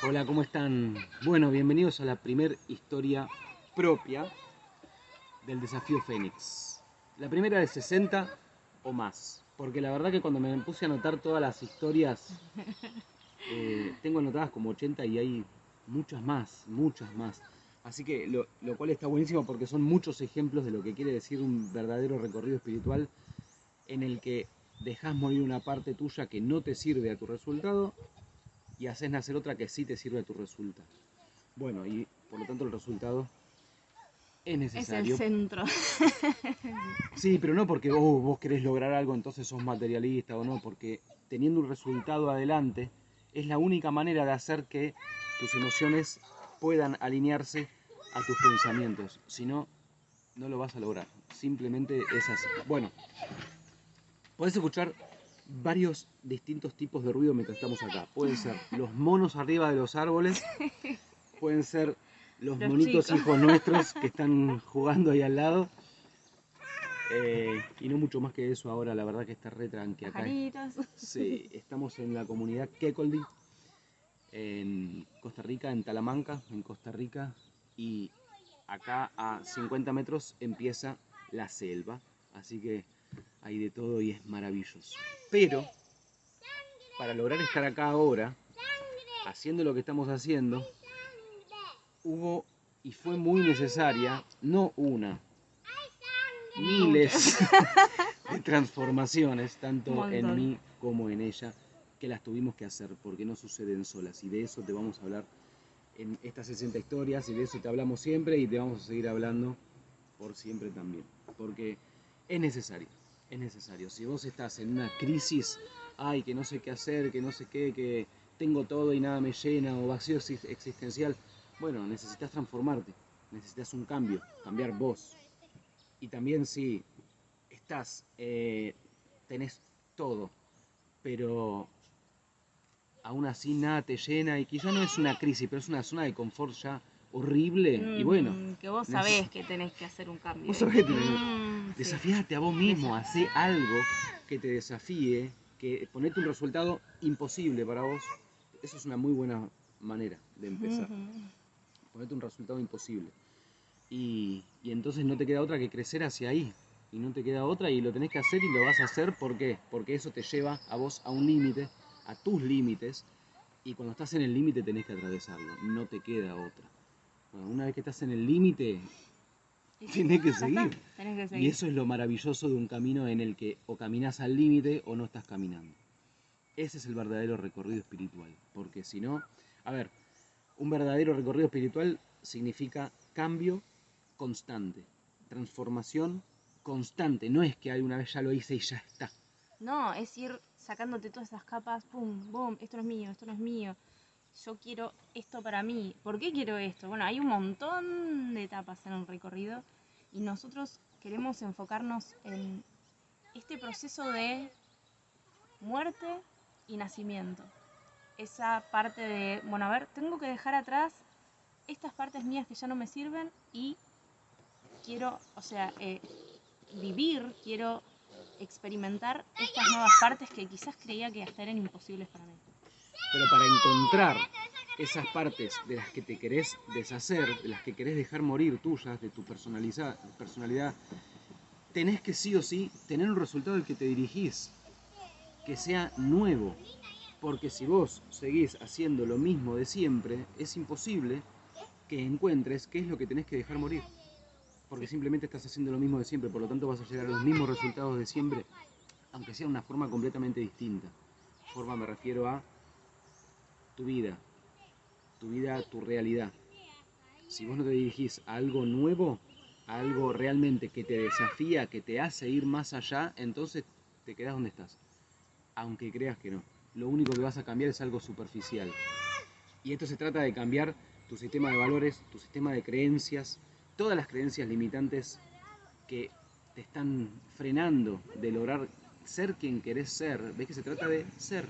Hola, ¿cómo están? Bueno, bienvenidos a la primer historia propia del desafío Fénix. La primera de 60 o más, porque la verdad que cuando me puse a anotar todas las historias, tengo anotadas como 80 y hay muchas más, muchas más. Así que lo cual está buenísimo porque son muchos ejemplos de lo que quiere decir un verdadero recorrido espiritual en el que dejas morir una parte tuya que no te sirve a tu resultado y haces nacer otra que sí te sirve a tu resultado. Bueno, y por lo tanto el resultado es Es el necesario. centro. Sí, pero no porque vos querés lograr algo, entonces sos materialista o no, porque teniendo un resultado adelante es la única manera de hacer que tus emociones puedan alinearse a tus pensamientos. Si no, no lo vas a lograr. Simplemente es así. Bueno, podés escuchar varios distintos tipos de ruido mientras estamos acá. Pueden ser los monos arriba de los árboles, pueden ser los Los monitos chicos. hijos nuestros que están jugando ahí al lado. Y no mucho más que eso ahora, la verdad que está re tranqui acá. Pajaritos. Sí, estamos en la comunidad Kekoldi, en Costa Rica, en Talamanca, en Costa Rica. Y acá a 50 metros empieza la selva. Así que hay de todo y es maravilloso. Pero, para lograr estar acá ahora, haciendo lo que estamos haciendo, hubo y fue muy necesaria, no una, miles Muchos. de transformaciones, Un tanto en montón. mí como en ella, que las tuvimos que hacer, porque no suceden solas. Y de eso te vamos a hablar en estas 60 historias, y de eso te hablamos siempre, y te vamos a seguir hablando por siempre también. Porque es necesario, es necesario. Si vos estás en una crisis, ay, que no sé qué hacer, que no sé qué, que tengo todo y nada me llena, o vacío existencial, bueno, necesitas transformarte, necesitas un cambio, cambiar vos. Y también si estás, tenés todo, pero aún así nada te llena y quizá no es una crisis, pero es una zona de confort ya horrible y bueno, Que vos sabés que tenés que hacer un cambio, vos ¿viste? sabés que Sí. desafíate a vos mismo, hacé algo que te desafíe, que ponete un resultado imposible para vos. Eso es una muy buena manera de empezar. Ponete un resultado imposible. Y entonces no te queda otra que crecer hacia ahí. Y no te queda otra y lo tenés que hacer y lo vas a hacer. ¿Por qué? Porque eso te lleva a vos a un límite, a tus límites. Y cuando estás en el límite tenés que atravesarlo. No te queda otra. Bueno, una vez que estás en el límite, Y sí, tenés que ya está. seguir. Tenés que Y seguir. eso es lo maravilloso de un camino en el que o caminás al límite o no estás caminando. Ese es el verdadero recorrido espiritual. Porque si no, a ver, un verdadero recorrido espiritual significa cambio constante, transformación constante. No es que alguna vez ya lo hice y ya está. No, es ir sacándote todas esas capas. Pum, boom. Esto no es mío, esto no es mío. Yo quiero esto para mí. ¿Por qué quiero esto? Bueno, hay un montón de etapas en el recorrido y nosotros queremos enfocarnos en este proceso de muerte y nacimiento. Esa parte de, bueno, a ver, tengo que dejar atrás estas partes mías que ya no me sirven y quiero, o sea, vivir, quiero experimentar estas nuevas partes que quizás creía que hasta eran imposibles para mí. Pero para encontrar esas partes de las que te querés deshacer, de las que querés dejar morir tuyas, de tu personalidad, tenés que sí o sí tener un resultado al que te dirigís, que sea nuevo. Porque si vos seguís haciendo lo mismo de siempre, es imposible que encuentres qué es lo que tenés que dejar morir. Porque Sí. simplemente estás haciendo lo mismo de siempre, por lo tanto vas a llegar a los mismos resultados de siempre, aunque sea de una forma completamente distinta. Forma me refiero a tu vida, tu realidad. Si vos no te dirigís a algo nuevo, a algo realmente que te desafía, que te hace ir más allá, entonces te quedás donde estás. Aunque creas que no. Lo único que vas a cambiar es algo superficial. Y esto se trata de cambiar tu sistema de valores, tu sistema de creencias, todas las creencias limitantes que te están frenando de lograr ser quien querés ser. ¿Ves que se trata de ser?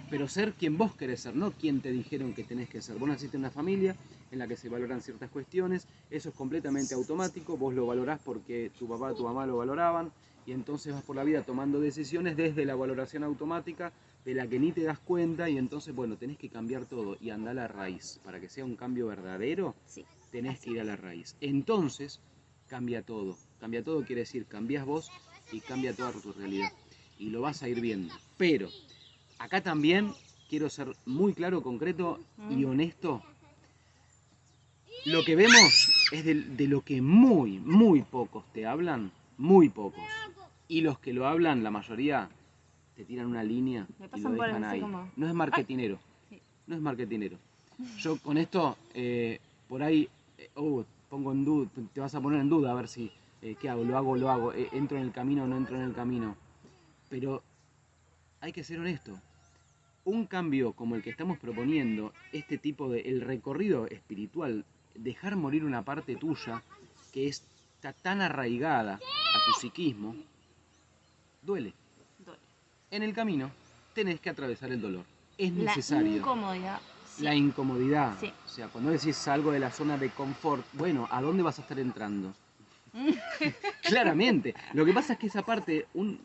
Pero ser quien vos querés ser, no quien te dijeron que tenés que ser. Vos naciste en una familia en la que se valoran ciertas cuestiones, eso es completamente automático, vos lo valorás porque tu papá, tu mamá lo valoraban, y entonces vas por la vida tomando decisiones desde la valoración automática de la que ni te das cuenta y entonces, bueno, tenés que cambiar todo y andar a la raíz. Para que sea un cambio verdadero, Sí, tenés así que ir a la raíz. Entonces, cambia todo. Cambia todo quiere decir, cambias vos y cambia toda tu realidad. Y lo vas a ir viendo. Pero, acá también quiero ser muy claro, concreto y honesto. Lo que vemos es de lo que muy pocos te hablan, muy pocos. Y los que lo hablan, la mayoría, te tiran una línea Me y lo pasan por dejan así ahí. como... No es marketinero, Sí. no es marketinero. Yo con esto, por ahí, pongo en duda, te vas a poner en duda a ver si, ¿qué hago? Lo hago, entro en el camino o no entro en el camino. Pero hay que ser honesto. Un cambio como el que estamos proponiendo, este tipo de, el recorrido espiritual, dejar morir una parte tuya que está tan arraigada a tu psiquismo, duele. Duele. En el camino tenés que atravesar el dolor. Es La necesario. incomodidad. Sí. La incomodidad. Sí. O sea, cuando decís salgo de la zona de confort, bueno, ¿a dónde vas a estar entrando? Claramente. Lo que pasa es que esa parte, uno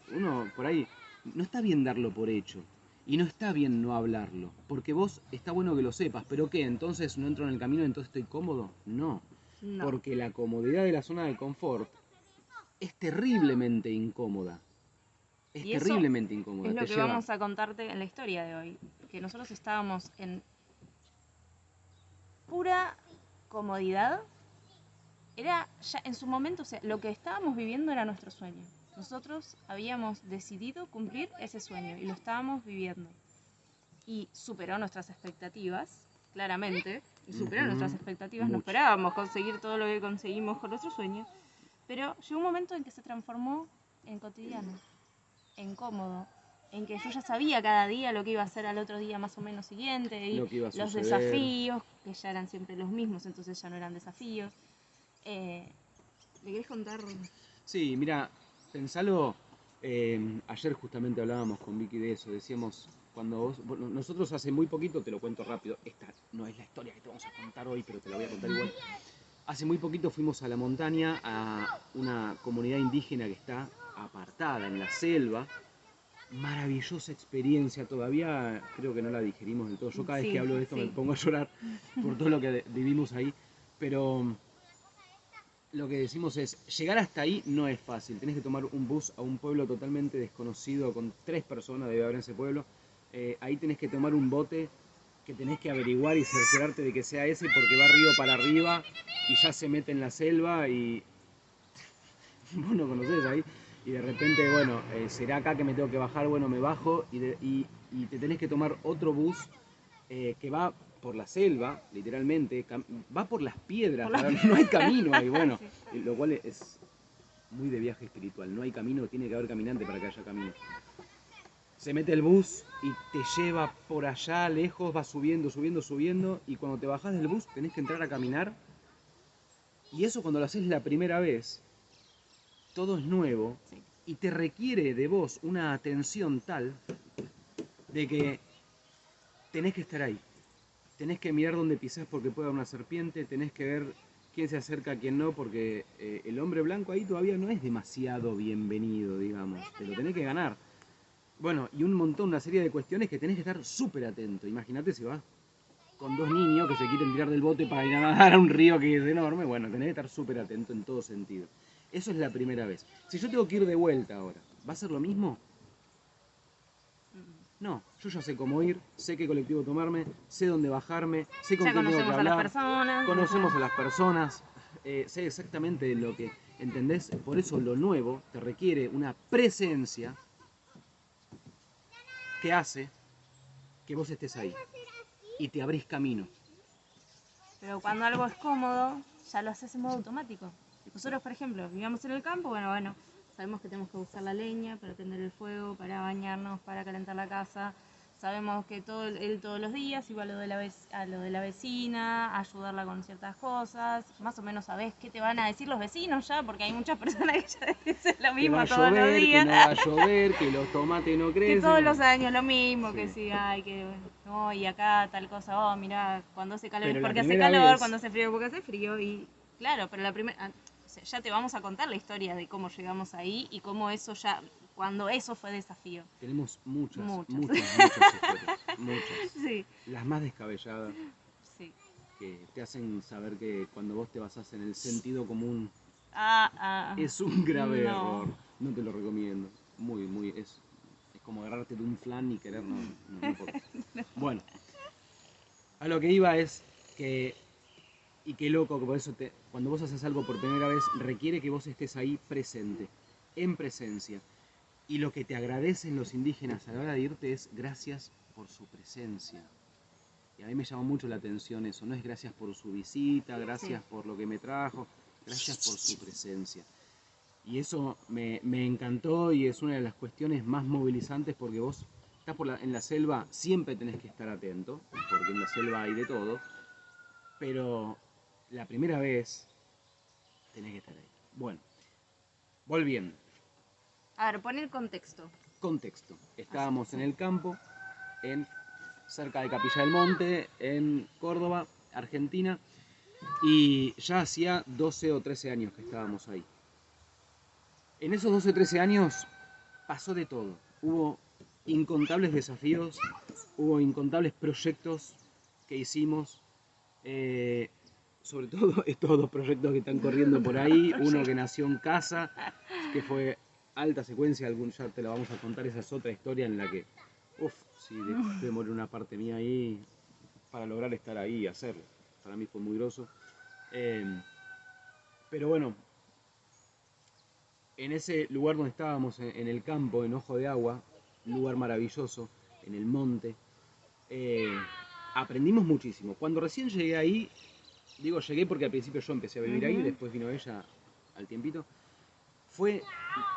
por ahí, no está bien darlo por hecho. Y no está bien no hablarlo. Porque vos está bueno que lo sepas. ¿Pero qué? ¿Entonces no entro en el camino, entonces estoy cómodo? No. No. Porque la comodidad de la zona de confort es terriblemente incómoda. Es Y eso terriblemente incómoda. es lo Te que lleva... vamos a contarte en la historia de hoy. Que nosotros estábamos en pura comodidad. Era ya en su momento, o sea, lo que estábamos viviendo era nuestro sueño. Nosotros habíamos decidido cumplir ese sueño y lo estábamos viviendo. Y superó nuestras expectativas, claramente. Y superó nuestras expectativas. No Mucho. esperábamos conseguir todo lo que conseguimos con nuestro sueño. Pero llegó un momento en que se transformó en cotidiano, en cómodo, en que yo ya sabía cada día lo que iba a hacer al otro día más o menos siguiente, y Lo que iba a los suceder. desafíos, que ya eran siempre los mismos, entonces ya no eran desafíos. ¿Le querés contar? Sí, mira, pensalo, ayer justamente hablábamos con Vicky de eso, decíamos, nosotros hace muy poquito, te lo cuento rápido, esta no es la historia que te vamos a contar hoy, pero te la voy a contar igual. Hace muy poquito fuimos a la montaña, a una comunidad indígena que está apartada en la selva. Maravillosa experiencia, todavía creo que no la digerimos del todo. Yo cada vez Sí, que hablo de esto sí. me pongo a llorar por todo lo que vivimos ahí, pero lo que decimos es, llegar hasta ahí no es fácil. Tenés que tomar un bus a un pueblo totalmente desconocido, con 3 personas debe haber en ese pueblo. Ahí tenés que tomar un bote que tenés que averiguar y cerciorarte de que sea ese, porque va río para arriba y ya se mete en la selva y vos no conocés ahí. Y de repente, bueno, será acá que me tengo que bajar, bueno, me bajo y te tenés que tomar otro bus que va por la selva, literalmente, va por las piedras, no hay camino ahí, bueno, Sí. lo cual es muy de viaje espiritual, no hay camino, tiene que haber caminante para que haya camino. Se mete el bus y te lleva por allá lejos, va subiendo, y cuando te bajás del bus tenés que entrar a caminar, y eso cuando lo haces la primera vez, todo es nuevo, Sí. y te requiere de vos una atención tal de que tenés que estar ahí. Tenés que mirar dónde pisás porque puede haber una serpiente, tenés que ver quién se acerca, quién no, porque el hombre blanco ahí todavía no es demasiado bienvenido, digamos, te lo tenés que ganar. Bueno, y un montón, una serie de cuestiones que tenés que estar súper atento. Imagínate si vas con 2 niños que se quieren tirar del bote para ir a nadar a un río que es enorme, bueno, tenés que estar súper atento en todo sentido. Eso es la primera vez. Si yo tengo que ir de vuelta ahora, ¿va a ser lo mismo? No, yo ya sé cómo ir, sé qué colectivo tomarme, sé dónde bajarme, sé con Ya quién tengo que conocemos a las hablar, personas. conocemos a las personas, sé exactamente lo que, ¿entendés? Por eso lo nuevo te requiere una presencia que hace que vos estés ahí y te abrís camino. Pero cuando algo es cómodo, ya lo haces en modo automático. Nosotros, por ejemplo, vivíamos en el campo, bueno, sabemos que tenemos que buscar la leña para prender el fuego, para bañarnos, para calentar la casa. Sabemos que él todos los días iba a lo de la vecina, a ayudarla con ciertas cosas. Más o menos sabés qué te van a decir los vecinos ya, porque hay muchas personas que ya dicen lo Que mismo va a todos los llover, días. que no va a llover, que los tomates no crecen. Que todos los años lo mismo, Sí. que sí, ay, que no, y acá tal cosa, oh, mirá, cuando hace calor Pero es la porque hace primera calor, vez- cuando hace frío es porque hace frío, y claro, pero la primera, sea, ya te vamos a contar la historia de cómo llegamos ahí y cómo eso ya, cuando eso fue desafío. Tenemos muchas Muchas. historias, muchas. Sí, Las más descabelladas sí. que te hacen saber que cuando vos te basás en el sentido común es un grave no. error. No te lo recomiendo. Es como agarrarte de un flan y querer no podés. Bueno, a lo que iba es que, y qué loco, que por eso cuando vos haces algo por primera vez, requiere que vos estés ahí presente, en presencia. Y lo que te agradecen los indígenas a la hora de irte es gracias por su presencia. Y a mí me llamó mucho la atención eso, no es gracias por su visita, gracias por lo que me trajo, gracias por su presencia. Y eso me encantó y es una de las cuestiones más movilizantes porque vos estás en la selva, siempre tenés que estar atento, porque en la selva hay de todo, pero la primera vez tenés que estar ahí. Bueno, volviendo. A ver, pon el contexto. Contexto. Estábamos en el campo, cerca de Capilla del Monte, en Córdoba, Argentina, y ya hacía 12 o 13 años que estábamos ahí. En esos 12 o 13 años pasó de todo. Hubo incontables desafíos, hubo incontables proyectos que hicimos, sobre todo estos dos proyectos que están corriendo por ahí, uno que nació en casa, que fue alta secuencia, ya te la vamos a contar, esa es otra historia en la que, sí, de morir una parte mía ahí para lograr estar ahí y hacerlo. Para mí fue muy groso. Pero bueno, en ese lugar donde estábamos, en el campo, en Ojo de Agua, un lugar maravilloso, en el monte, aprendimos muchísimo. Cuando recién llegué ahí, llegué porque al principio yo empecé a vivir ahí, después vino ella al tiempito, fue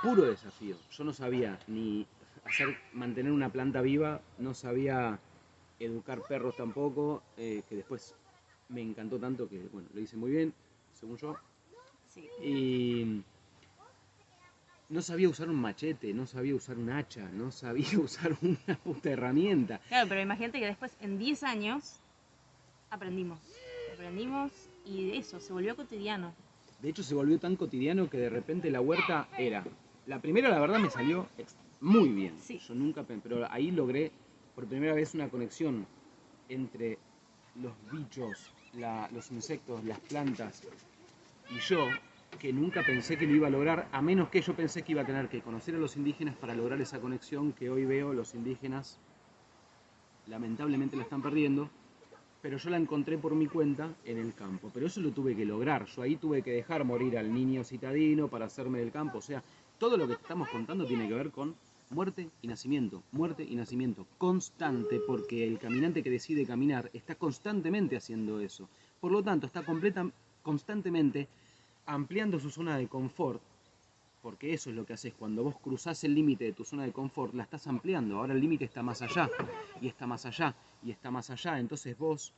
puro desafío. Yo no sabía ni mantener una planta viva, no sabía educar perros tampoco, que después me encantó tanto que, bueno, lo hice muy bien, según yo. Sí. Y no sabía usar un machete, no sabía usar un hacha, no sabía usar una puta herramienta. Claro, pero imagínate que después, en 10 años, aprendimos y eso, se volvió cotidiano. De hecho, se volvió tan cotidiano que de repente la huerta era... La primera, la verdad, me salió muy bien. Sí. Yo nunca... Pero ahí logré por primera vez una conexión entre los bichos, los insectos, las plantas y yo, que nunca pensé que lo iba a lograr, a menos que yo pensé que iba a tener que conocer a los indígenas para lograr esa conexión que hoy veo los indígenas lamentablemente la están perdiendo, pero yo la encontré por mi cuenta en el campo. Pero eso lo tuve que lograr, yo ahí tuve que dejar morir al niño citadino para hacerme del campo, o sea, todo lo que estamos contando tiene que ver con muerte y nacimiento, constante, porque el caminante que decide caminar está constantemente haciendo eso. Por lo tanto, está constantemente ampliando su zona de confort, porque eso es lo que haces cuando vos cruzás el límite de tu zona de confort, la estás ampliando. Ahora el límite está más allá, y está más allá, y está más allá. Entonces vos,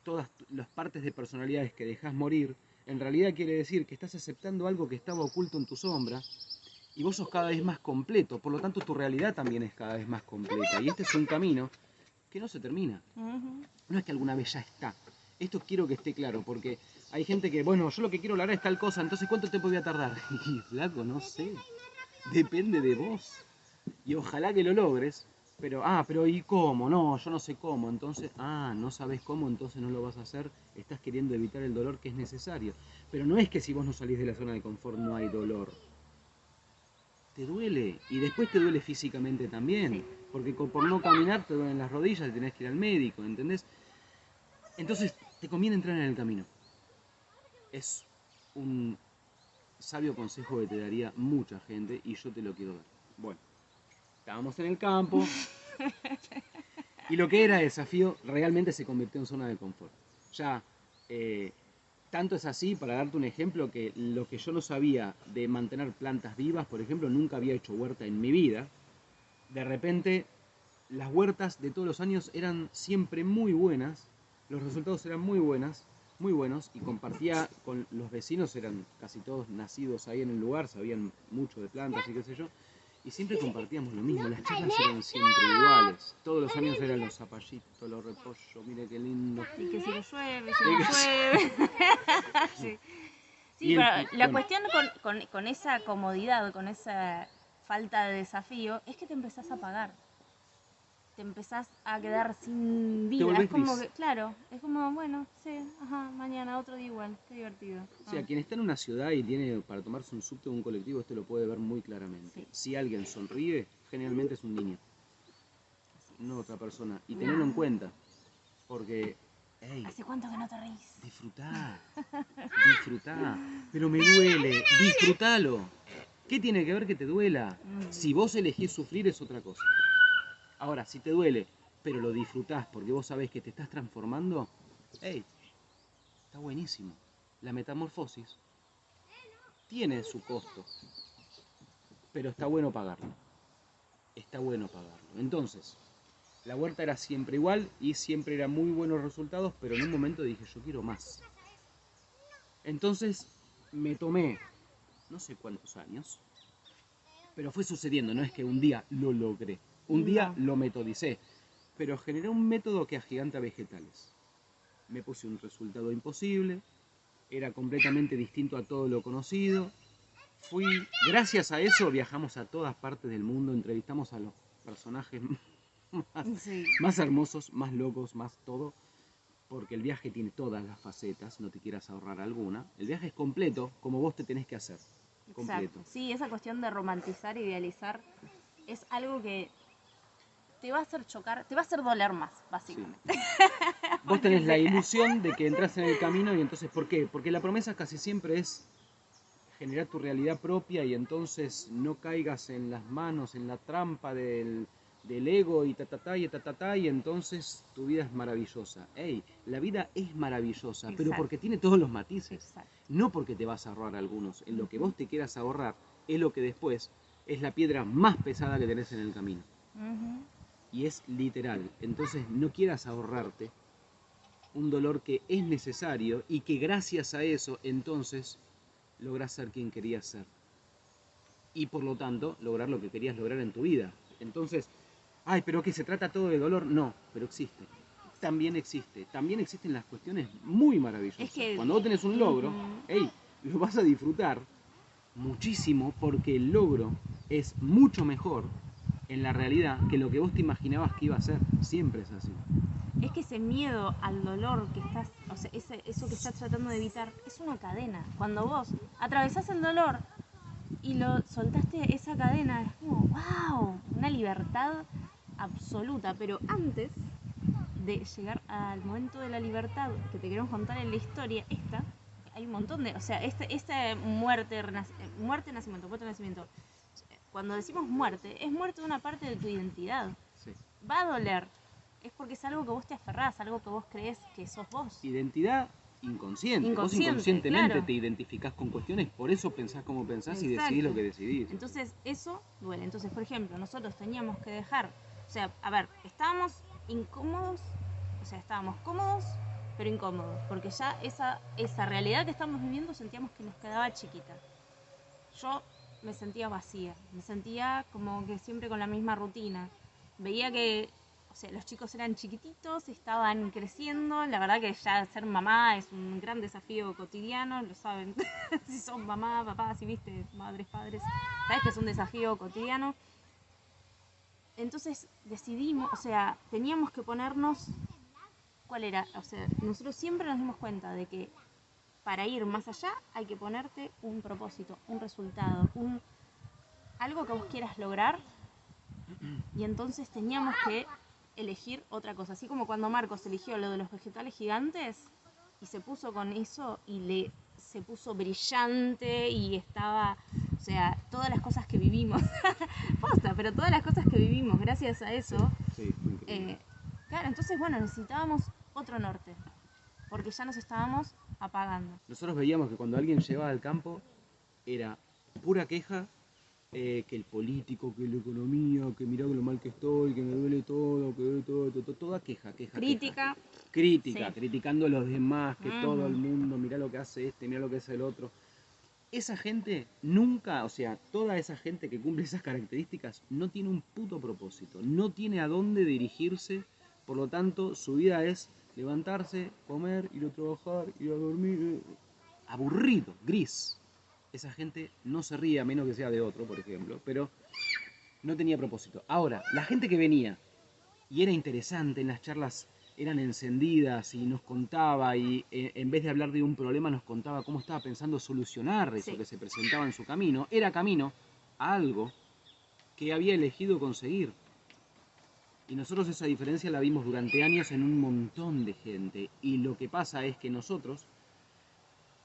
todas las partes de personalidades que dejás morir, en realidad quiere decir que estás aceptando algo que estaba oculto en tu sombra, y vos sos cada vez más completo, por lo tanto tu realidad también es cada vez más completa. Y este es un camino que no se termina. No es que alguna vez ya está. Esto quiero que esté claro, porque hay gente que, bueno, yo lo que quiero lograr es tal cosa, entonces ¿cuánto tiempo voy a tardar? Y flaco, no sé. Depende de vos. Y ojalá que lo logres, pero ¿y cómo? No, yo no sé cómo. Entonces, no sabes cómo, entonces no lo vas a hacer. Estás queriendo evitar el dolor que es necesario. Pero no es que si vos no salís de la zona de confort no hay dolor. Te duele, y después te duele físicamente también, Sí. porque por no caminar te duelen las rodillas y tenés que ir al médico, ¿entendés? Entonces te conviene entrar en el camino. Es un sabio consejo que te daría mucha gente y yo te lo quiero dar. Bueno, estábamos en el campo y lo que era desafío realmente se convirtió en zona de confort. Ya, tanto es así, para darte un ejemplo, que lo que yo no sabía de mantener plantas vivas, por ejemplo, nunca había hecho huerta en mi vida. De repente, las huertas de todos los años eran siempre muy buenas, los resultados eran muy buenos, y compartía con los vecinos, eran casi todos nacidos ahí en el lugar, sabían mucho de plantas y qué sé yo, y siempre compartíamos lo mismo, las charlas eran siempre iguales, todos los años eran los zapallitos, los repollos, mire qué lindo. Y que si no llueve, si no llueve. Sí. Sí, Y pero la bueno, cuestión con esa comodidad, con esa falta de desafío, es que te empezás a apagar. Te empezás a quedar sin te vida. Es volvés como gris. que, claro, es como, bueno, sí, ajá, mañana otro día igual, qué divertido. O sea, quien está en una ciudad y tiene para tomarse un subte o un colectivo, esto lo puede ver muy claramente. Sí. Si alguien sonríe, generalmente es un niño, Así no es. otra persona. Y tenerlo en cuenta, porque, hey, ¿Hace cuánto que no te reís? disfrutá, disfrutá, pero me duele, disfrutalo. ¿Qué tiene que ver que te duela? Si vos elegís sufrir es otra cosa. Ahora, si te duele, pero lo disfrutás porque vos sabés que te estás transformando, hey, está buenísimo. La metamorfosis tiene su costo, pero está bueno pagarlo. Está bueno pagarlo. Entonces, la huerta era siempre igual y siempre eran muy buenos resultados, pero en un momento dije, yo quiero más. Entonces, me tomé no sé cuántos años, pero fue sucediendo, no es que un día lo logré. Un día No. lo metodicé, pero generé un método que agiganta vegetales. Me puse un resultado imposible, era completamente distinto a todo lo conocido. Gracias a eso viajamos a todas partes del mundo, entrevistamos a los personajes más, Sí. más hermosos, más locos, más todo, porque el viaje tiene todas las facetas, no te quieras ahorrar alguna. El viaje es completo, como vos te tenés que hacer. Completo. Exacto. Sí, esa cuestión de romantizar, idealizar, es algo que te va a hacer chocar, te va a hacer doler más, Sí. básicamente. Vos Porque tenés la ilusión de que entras en el camino y entonces, ¿por qué? Porque la promesa casi siempre es generar tu realidad propia y entonces no caigas en las manos, en la trampa del ego y y entonces tu vida es maravillosa. Ey, la vida es maravillosa, pero Exacto. porque tiene todos los matices, Exacto. no porque te vas a ahorrar algunos. En lo que vos te quieras ahorrar es lo que después es la piedra más pesada que tenés en el camino. Ujú. Y es literal. Entonces no quieras ahorrarte un dolor que es necesario y que gracias a eso entonces lográs ser quien querías ser. Y por lo tanto, lograr lo que querías lograr en tu vida. Entonces, ay, pero que se trata todo de dolor. No, pero existe. También existe. También existen las cuestiones muy maravillosas. Es que... Cuando vos tenés un logro, ujú. hey, lo vas a disfrutar muchísimo porque el logro es mucho mejor en la realidad que lo que vos te imaginabas que iba a ser. Siempre es así. Es que ese miedo al dolor que estás, o sea, eso que estás tratando de evitar, es una cadena. Cuando vos atravesás el dolor y lo soltaste esa cadena, es como, wow, una libertad absoluta. Pero antes de llegar al momento de la libertad que te queremos contar en la historia, hay un montón de, o sea, muerte, muerte, nacimiento, muerte, nacimiento. Cuando decimos muerte, es muerte de una parte de tu identidad. Sí. Va a doler. Es porque es algo que vos te aferrás, algo que vos crees que sos vos. Identidad inconsciente. Vos Inconsciente, inconscientemente claro. te identificás con cuestiones, por eso pensás como pensás y Exacto. decidís lo que decidís. Entonces, eso duele. Entonces, por ejemplo, nosotros teníamos que dejar, o sea, a ver, estábamos incómodos, o sea, estábamos cómodos, pero incómodos, porque ya esa realidad que estamos viviendo sentíamos que nos quedaba chiquita. Yo me sentía vacía, me sentía como que siempre con la misma rutina. Veía que, o sea, los chicos eran chiquititos, estaban creciendo. La verdad que ya ser mamá es un gran desafío cotidiano, lo saben. Si son mamá, papá, si viste, madres, padres, sabes que es un desafío cotidiano. Entonces decidimos, o sea, teníamos que ponernos, ¿cuál era? O sea, nosotros siempre nos dimos cuenta de que para ir más allá hay que ponerte un propósito, un resultado, algo que vos quieras lograr, y entonces teníamos que elegir otra cosa. Así como cuando Marcos eligió lo de los vegetales gigantes y se puso con eso y se puso brillante y estaba, o sea, todas las cosas que vivimos, posta, pero todas las cosas que vivimos gracias a eso, Sí, fue increíble. claro, entonces bueno, necesitábamos otro norte, porque ya nos estábamos apagando. Nosotros veíamos que cuando alguien llegaba al campo era pura queja, que el político, que la economía, que mirá lo mal que estoy, que me duele todo, que toda queja, queja, Crítica. crítica, Sí. criticando a los demás, que todo el Ujú. mundo, mirá lo que hace este, mirá lo que hace el otro. Esa gente nunca, o sea, toda esa gente que cumple esas características no tiene un puto propósito, no tiene a dónde dirigirse, por lo tanto su vida es levantarse, comer, ir a trabajar, ir a dormir. aburrido, gris. Esa gente no se ríe a menos que sea de otro, por ejemplo, pero no tenía propósito. Ahora, la gente que venía y era interesante, en las charlas eran encendidas y nos contaba, y en vez de hablar de un problema nos contaba cómo estaba pensando solucionar eso Sí. que se presentaba en su camino, era camino a algo que había elegido conseguir. Y nosotros esa diferencia la vimos durante años en un montón de gente. Y lo que pasa es que nosotros,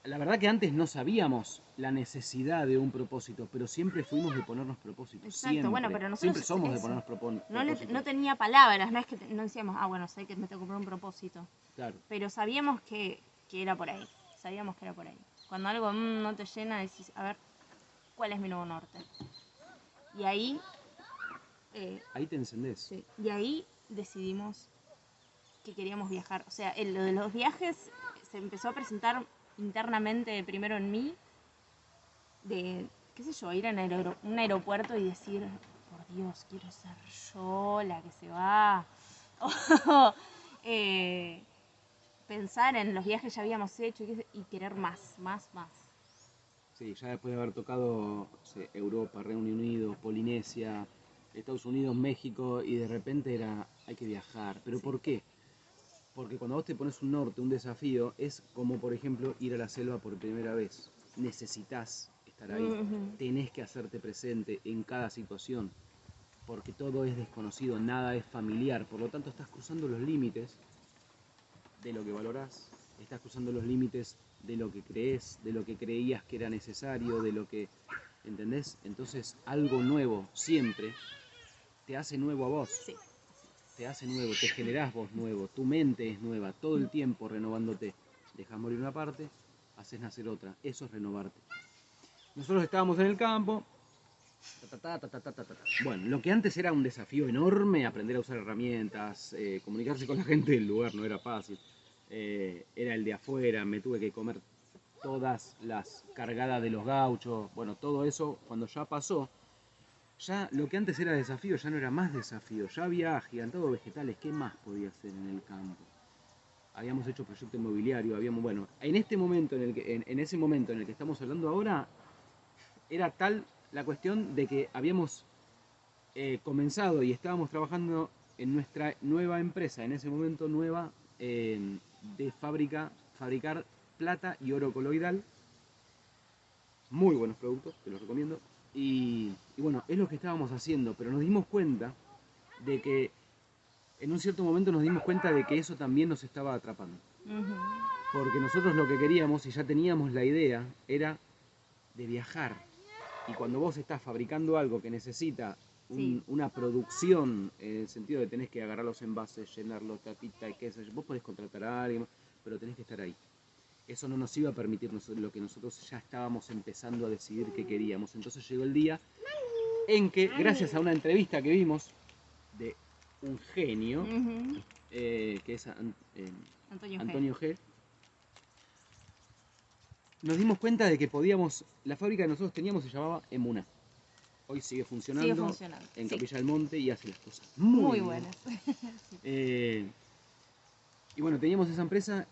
la verdad que antes no sabíamos la necesidad de un propósito, pero siempre fuimos de ponernos propósitos. Exacto, Siempre. bueno, pero nosotros Siempre somos de eso. ponernos propósitos. No tenía palabras, no es que no decíamos, ah, bueno, sé que me tengo que poner un propósito. Claro. Pero sabíamos que era por ahí. Sabíamos que era por ahí. Cuando algo no te llena, decís, a ver, ¿cuál es mi nuevo norte? Y ahí. Ahí te encendés. Sí, y ahí decidimos que queríamos viajar. O sea, lo de los viajes se empezó a presentar internamente primero en mí, de, qué sé yo, ir a un aeropuerto y decir, por Dios, quiero ser yo la que se va. Pensar en los viajes que ya habíamos hecho y querer más. Sí, ya después de haber tocado, no sé, Europa, Reino Unido, Polinesia, Estados Unidos, México, y de repente era, hay que viajar. ¿Pero Sí. por qué? Porque cuando vos te pones un norte, un desafío, es como, por ejemplo, ir a la selva por primera vez. Necesitas estar ahí. Uh-huh. Tenés que hacerte presente en cada situación. Porque todo es desconocido, nada es familiar. Por lo tanto, estás cruzando los límites de lo que valorás. Estás cruzando los límites de lo que crees, de lo que creías que era necesario, de lo que... ¿Entendés? Entonces, algo nuevo siempre te hace nuevo a vos. Sí. Te hace nuevo, te generás vos nuevo, tu mente es nueva, todo el tiempo renovándote. Dejás morir una parte, haces nacer otra, eso es renovarte. Nosotros estábamos en el campo, bueno, lo que antes era un desafío enorme, aprender a usar herramientas, comunicarse con la gente del lugar no era fácil, era el de afuera, me tuve que comer todas las cargadas de los gauchos, bueno, todo eso cuando ya pasó, ya lo que antes era desafío ya no era más desafío, ya había agigantado vegetales, ¿qué más podía hacer en el campo? Habíamos hecho proyecto inmobiliario, bueno, en este momento, en ese momento en el que estamos hablando ahora, era tal la cuestión de que habíamos comenzado y estábamos trabajando en nuestra nueva empresa, en ese momento nueva, de fabricar plata y oro coloidal, muy buenos productos, te los recomiendo. Y bueno, es lo que estábamos haciendo, pero nos dimos cuenta de que en un cierto momento nos dimos cuenta de que eso también nos estaba atrapando. Uh-huh. Porque nosotros lo que queríamos, y ya teníamos la idea, era de viajar. Y cuando vos estás fabricando algo que necesita una producción, en el sentido de tenés que agarrar los envases, llenarlos, tapita y qué sé yo, vos podés contratar a alguien, pero tenés que estar ahí. Eso no nos iba a permitir lo que nosotros ya estábamos empezando a decidir que queríamos. Entonces llegó el día en que, gracias a una entrevista que vimos de un genio, Uh-huh. que es Antonio G., nos dimos cuenta de que podíamos, la fábrica que nosotros teníamos se llamaba Emuna. Hoy sigue funcionando en Capilla del Monte y hace las cosas muy buenas. Y bueno, teníamos esa empresa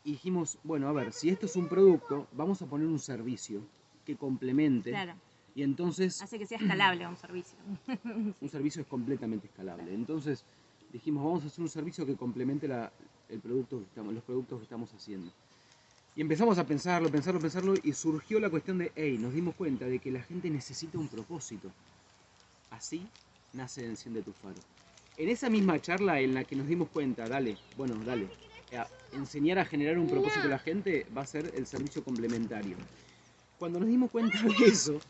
y dijimos, bueno, a ver, si esto es un producto, vamos a poner un servicio que complemente. Claro. Y entonces... Hace que sea escalable un servicio. Un servicio es completamente escalable. Claro. Entonces dijimos, vamos a hacer un servicio que complemente los productos que estamos haciendo. Y empezamos a pensarlo, y surgió la cuestión de, hey, nos dimos cuenta de que la gente necesita un propósito. Así nace Enciende tu Faro. En esa misma charla en la que nos dimos cuenta, dale, enseñar a generar un propósito a la gente va a ser el servicio complementario. Cuando nos dimos cuenta de eso,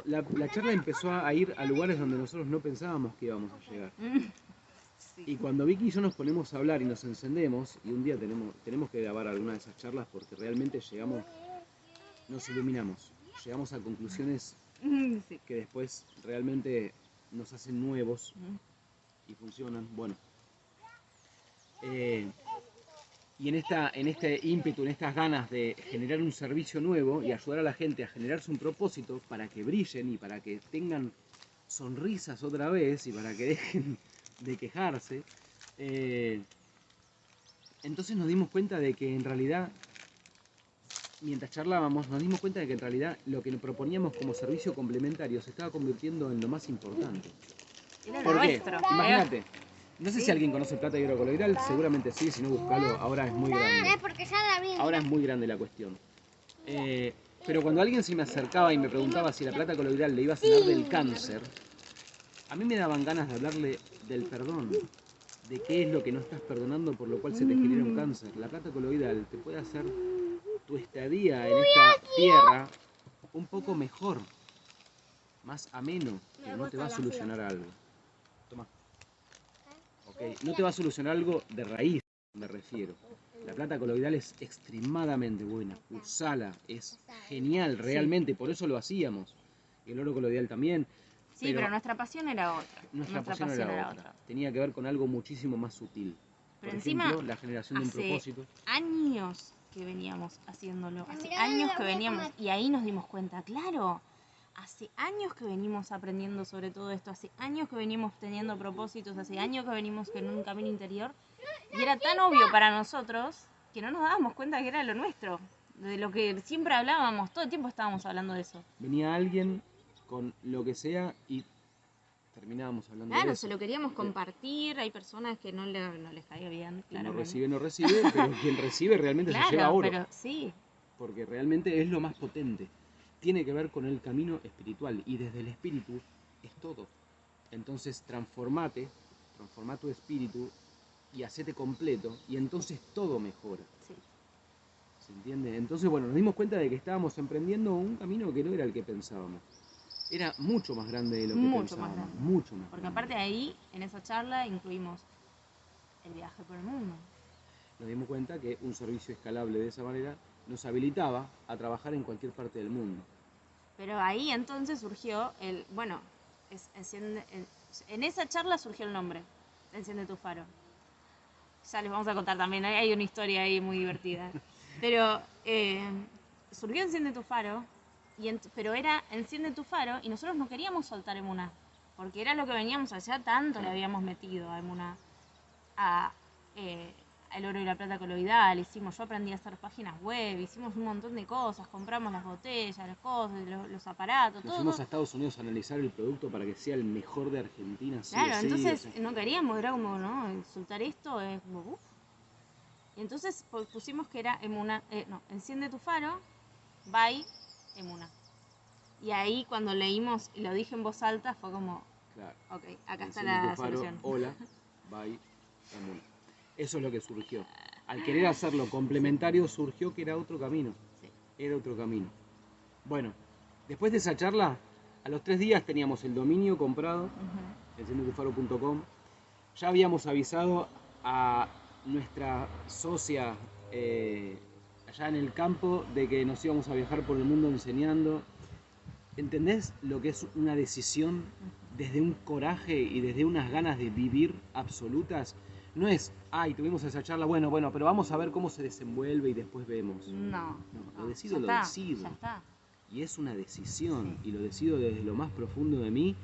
la charla empezó a ir a lugares donde nosotros no pensábamos que íbamos a llegar. Sí. Y cuando Vicky y yo nos ponemos a hablar y nos encendemos, y un día tenemos que grabar alguna de esas charlas porque realmente nos iluminamos, llegamos a conclusiones que después realmente nos hacen nuevos y funcionan. Bueno, y en este ímpetu, en estas ganas de generar un servicio nuevo y ayudar a la gente a generarse un propósito para que brillen y para que tengan sonrisas otra vez y para que dejen de quejarse, entonces nos dimos cuenta de que en realidad mientras charlábamos nos dimos cuenta de que en realidad lo que nos proponíamos como servicio complementario se estaba convirtiendo en lo más importante. Era lo ¿Por qué? nuestro. Imagínate. No sé Sí. si alguien conoce plata hidrocoloidal, seguramente sí, si no buscalo, ahora es muy grande. Porque ya la vi. Ahora es muy grande la cuestión. Pero cuando alguien se me acercaba y me preguntaba si la plata coloidal le iba a sanar del cáncer, a mí me daban ganas de hablarle del perdón, de qué es lo que no estás perdonando por lo cual se te genera un cáncer. La plata coloidal te puede hacer tu estadía en esta tierra un poco mejor, más ameno, pero no te va a solucionar algo. Toma. Okay. No te va a solucionar algo de raíz, me refiero. La plata coloidal es extremadamente buena, usala, es genial realmente, por eso lo hacíamos. Y el oro coloidal también. Sí, pero nuestra pasión era otra. Nuestra pasión era otra. Tenía que ver con algo muchísimo más sutil. Pero Por encima, ejemplo, la generación de un propósito. Años que veníamos haciéndolo, hace Mirá, años la que voy a veníamos, comer. y ahí nos dimos cuenta, claro, hace años que venimos aprendiendo sobre todo esto, hace años que venimos teniendo propósitos, hace años que venimos en un camino interior, y era tan obvio para nosotros que no nos dábamos cuenta que era lo nuestro, de lo que siempre hablábamos, todo el tiempo estábamos hablando de eso. Venía alguien con lo que sea y terminábamos hablando de Claro, eso. se lo queríamos compartir, hay personas que no les caía bien, Quien no claramente. recibe, no recibe, pero quien recibe realmente se lleva Claro, oro. pero sí, Porque realmente es lo más potente. Tiene que ver con el camino espiritual y desde el espíritu es todo. Entonces transforma tu espíritu y hacete completo y entonces todo mejora. sí. ¿Se entiende? Entonces, bueno, nos dimos cuenta de que estábamos emprendiendo un camino que no era el que pensábamos. Era mucho más grande de lo que Mucho más pensábamos. grande. Mucho más Porque grande. aparte de ahí, en esa charla, incluimos el viaje por el mundo. Nos dimos cuenta que un servicio escalable de esa manera nos habilitaba a trabajar en cualquier parte del mundo. Pero ahí entonces surgió el, bueno, en esa charla surgió el nombre, Enciende tu faro. Ya les vamos a contar también, hay una historia ahí muy divertida. Pero surgió Enciende tu faro, pero era Enciende tu faro y nosotros no queríamos soltar Emuná, porque era lo que veníamos allá, tanto le habíamos metido a Emuná, el oro y la plata coloidal, yo aprendí a hacer páginas web, hicimos un montón de cosas, compramos las botellas, las cosas, los aparatos, Nos todo. fuimos a Estados Unidos a analizar el producto para que sea el mejor de Argentina. Sí, Claro, sí, entonces sí. no queríamos, era como, ¿no? Soltar esto es como, uf. Y entonces pusimos que era Emuná, Enciende tu faro, by Emuná. Y ahí cuando leímos y lo dije en voz alta fue como, Claro. ok, acá está Enciende la tu faro, solución. hola, bye, Emuná. Eso es lo que surgió. Al querer hacerlo complementario surgió que era otro camino. Sí. Era otro camino. Bueno, después de esa charla, a los 3 días teníamos el dominio comprado, Ujú. enciendetufaro.com. Ya habíamos avisado a nuestra socia allá en el campo de que nos íbamos a viajar por el mundo enseñando. ¿Entendés lo que es una decisión desde un coraje y desde unas ganas de vivir absolutas? No es, ay, tuvimos esa charla, bueno, pero vamos a ver cómo se desenvuelve y después vemos. No, Lo decido, ya lo está, decido. ya está. Y es una decisión, Sí. y lo decido desde lo más profundo de mí.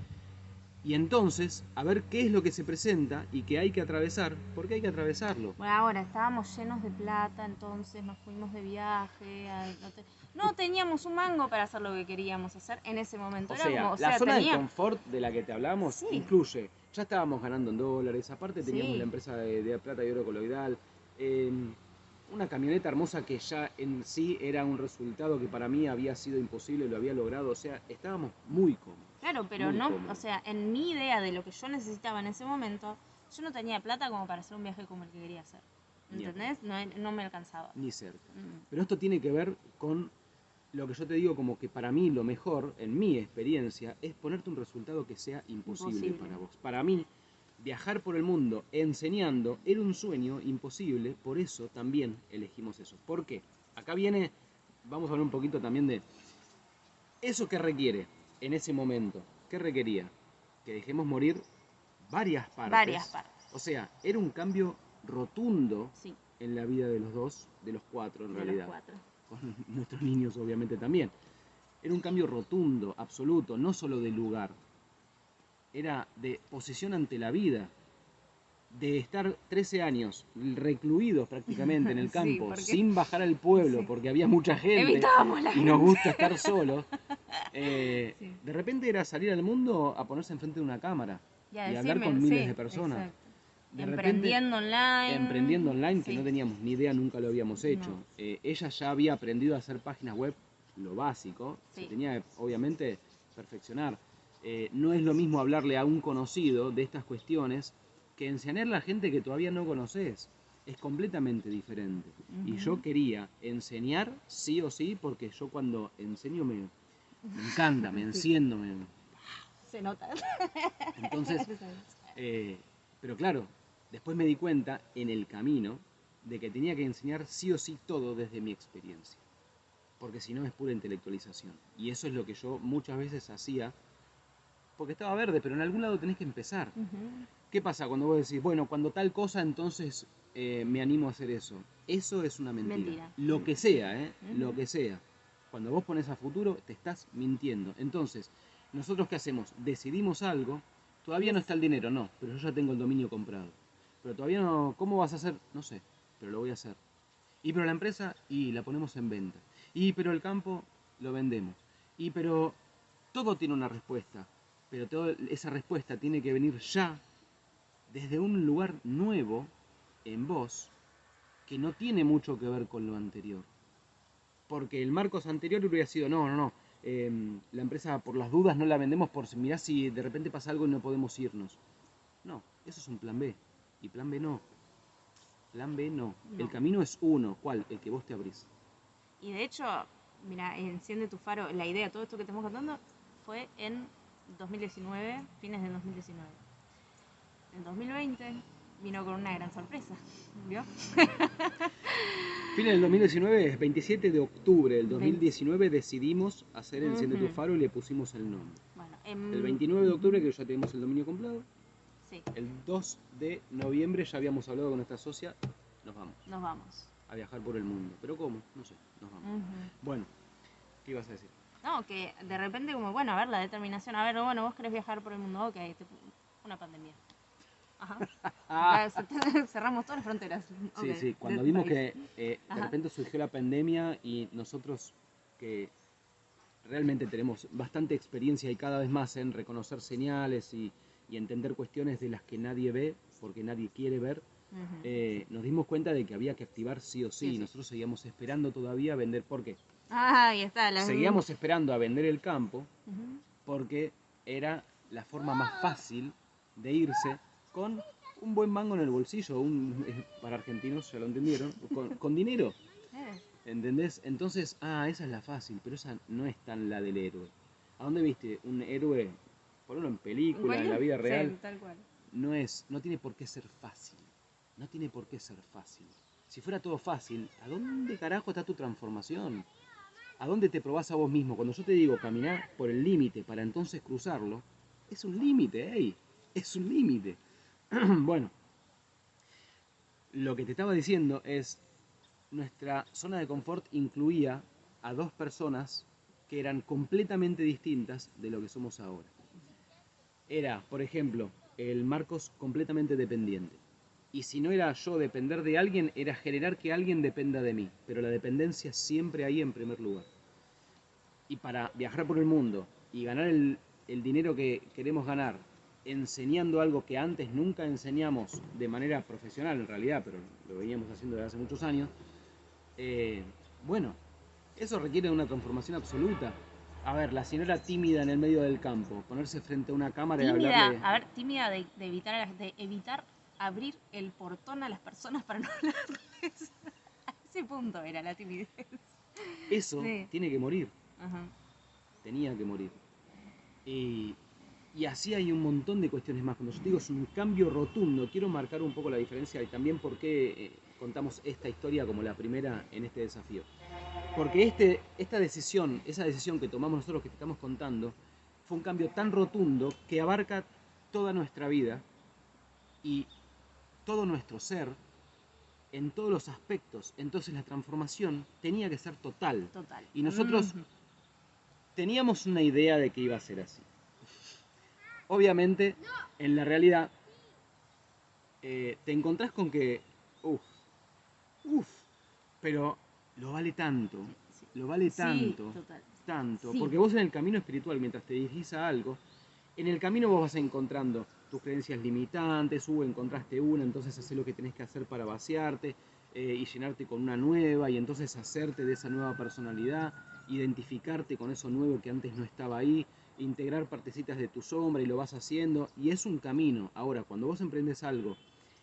Y entonces, a ver qué es lo que se presenta y que hay que atravesar, porque hay que atravesarlo. Bueno, ahora estábamos llenos de plata, entonces nos fuimos de viaje. No teníamos un mango para hacer lo que queríamos hacer en ese momento. O Era sea, como, la zona de tenía- confort de la que te hablamos Sí. incluye, ya estábamos ganando en dólares, aparte teníamos Sí. la empresa de plata y oro coloidal, una camioneta hermosa que ya en sí era un resultado que para mí había sido imposible, lo había logrado, o sea, estábamos muy cómodos. Claro, pero Muy no, cómodo. o sea, en mi idea de lo que yo necesitaba en ese momento, yo no tenía plata como para hacer un viaje como el que quería hacer. Ni ¿Entendés? No me alcanzaba. Ni cerca. Mm. Pero esto tiene que ver con lo que yo te digo como que para mí lo mejor, en mi experiencia, es ponerte un resultado que sea imposible Imposible. para vos. Para mí, viajar por el mundo enseñando era un sueño imposible, por eso también elegimos eso. ¿Por qué? Acá viene, vamos a hablar un poquito también de eso que requiere en ese momento. ¿Qué requería? Que dejemos morir varias partes. Varias partes. O sea, era un cambio rotundo Sí, en la vida de los dos, de los cuatro en de realidad. los 4. Con nuestros niños obviamente también. Era un cambio rotundo, absoluto, no solo de lugar. Era de posición ante la vida. de estar 13 años recluidos prácticamente en el Sí, campo, porque- sin bajar al pueblo, sí. porque había mucha gente Evitábamos la y nos gente. gusta estar solos, Sí. de repente era salir al mundo a ponerse enfrente de una cámara Y a y hablar decirme, con miles sí, de personas. exacto. De repente, Emprendiendo online. emprendiendo online, que Sí. no teníamos ni idea, nunca lo habíamos hecho. No. Ella ya había aprendido a hacer páginas web, lo básico, se Sí. tenía que, obviamente, perfeccionar. No es lo mismo hablarle a un conocido de estas cuestiones que enseñarle a gente que todavía no conoces. Es completamente diferente. Y yo quería enseñar sí o sí, porque yo cuando enseño me encanta, me enciendo. Se nota. Entonces, pero claro, después me di cuenta en el camino de que tenía que enseñar sí o sí todo desde mi experiencia. Porque si no es pura intelectualización. Y eso es lo que yo muchas veces hacía, porque estaba verde, pero en algún lado tenés que empezar. ¿Qué pasa cuando vos decís, bueno, cuando tal cosa, entonces me animo a hacer eso? Eso es una mentira. Mentira. Lo que sea, lo que sea. Cuando vos pones a futuro, te estás mintiendo. Entonces, ¿nosotros qué hacemos? Decidimos algo, todavía no está el dinero, no, pero yo ya tengo el dominio comprado. Pero todavía no, ¿cómo vas a hacer? No sé, pero lo voy a hacer. Y pero la empresa, y la ponemos en venta. Y pero el campo, lo vendemos. Y pero todo tiene una respuesta. Pero toda esa respuesta tiene que venir ya desde un lugar nuevo en vos que no tiene mucho que ver con lo anterior. Porque el Marcos anterior hubiera sido, no, la empresa por las dudas no la vendemos por si mirá si de repente pasa algo y no podemos irnos. No, eso es un plan B. Y plan B no. Plan B no. No. El camino es uno. ¿Cuál? El que vos te abrís. Y de hecho, mira, Enciende tu faro, la idea, todo esto que estamos contando, fue en 2019, fines del 2019. En 2020 vino con una gran sorpresa, ¿vio? Fin del 2019, 27 de octubre del 2019 decidimos hacer Enciende tu faro y le pusimos el nombre. Bueno, El 29 de octubre, que ya tenemos el dominio comprado, sí, el 2 de noviembre ya habíamos hablado con nuestra socia, nos vamos nos vamos. a viajar por el mundo. ¿Pero cómo? No sé, nos vamos. Bueno, ¿qué ibas a decir? No, que de repente como, bueno, a ver, la determinación, a ver, bueno, vos querés viajar por el mundo, ok, una pandemia. Ajá. Cerramos todas las fronteras. Sí, Ok, sí, cuando del vimos país. que de Ajá. repente surgió la pandemia y nosotros que realmente tenemos bastante experiencia y cada vez más en reconocer señales y entender cuestiones de las que nadie ve, porque nadie quiere ver, nos dimos cuenta de que había que activar sí o sí. Sí, sí. Nosotros seguíamos esperando todavía a vender. ¿Por qué? Ahí está. Seguíamos esperando a vender el campo porque era la forma más fácil de irse con un buen mango en el bolsillo, para argentinos, ya lo entendieron, con dinero. ¿Entendés? Entonces, esa es la fácil, pero esa no es tan la del héroe. ¿A dónde viste un héroe? Ponlo en película, en la vida real. Sí, tal cual. No tiene por qué ser fácil. No tiene por qué ser fácil. Si fuera todo fácil, ¿a dónde carajo está tu transformación? ¿A dónde te probás a vos mismo? Cuando yo te digo caminar por el límite para entonces cruzarlo, es un límite, ey, es un límite. Bueno, lo que te estaba diciendo es, nuestra zona de confort incluía a dos personas que eran completamente distintas de lo que somos ahora. Era, por ejemplo, el Marcos completamente dependiente. Y si no era yo depender de alguien, era generar que alguien dependa de mí. Pero la dependencia siempre ahí en primer lugar. Y para viajar por el mundo y ganar el dinero que queremos ganar, enseñando algo que antes nunca enseñamos de manera profesional en realidad, pero lo veníamos haciendo desde hace muchos años, bueno, eso requiere de una transformación absoluta. A ver, la señora tímida en el medio del campo, ponerse frente a una cámara y hablarle... A ver, tímida de evitar abrir el portón a las personas para no hablarles. A ese punto era la timidez. Eso Sí. tiene que morir. Ajá. Tenía que morir. Y así hay un montón de cuestiones más. Cuando yo digo es un cambio rotundo, quiero marcar un poco la diferencia y también por qué contamos esta historia como la primera en este desafío. Porque esa decisión que tomamos nosotros, que te estamos contando, fue un cambio tan rotundo que abarca toda nuestra vida y todo nuestro ser en todos los aspectos. Entonces la transformación tenía que ser total. Total. Y nosotros teníamos una idea de que iba a ser así. Obviamente, en la realidad, te encontrás con que, uff, uff, pero lo vale tanto, Sí, lo vale sí, tanto, total. tanto, Sí. porque vos en el camino espiritual, mientras te dirigís a algo, en el camino vos vas encontrando tus creencias limitantes, encontraste una, entonces haces lo que tenés que hacer para vaciarte y llenarte con una nueva y entonces hacerte de esa nueva personalidad, identificarte con eso nuevo que antes no estaba ahí, integrar partecitas de tu sombra y lo vas haciendo y es un camino. Ahora, cuando vos emprendes algo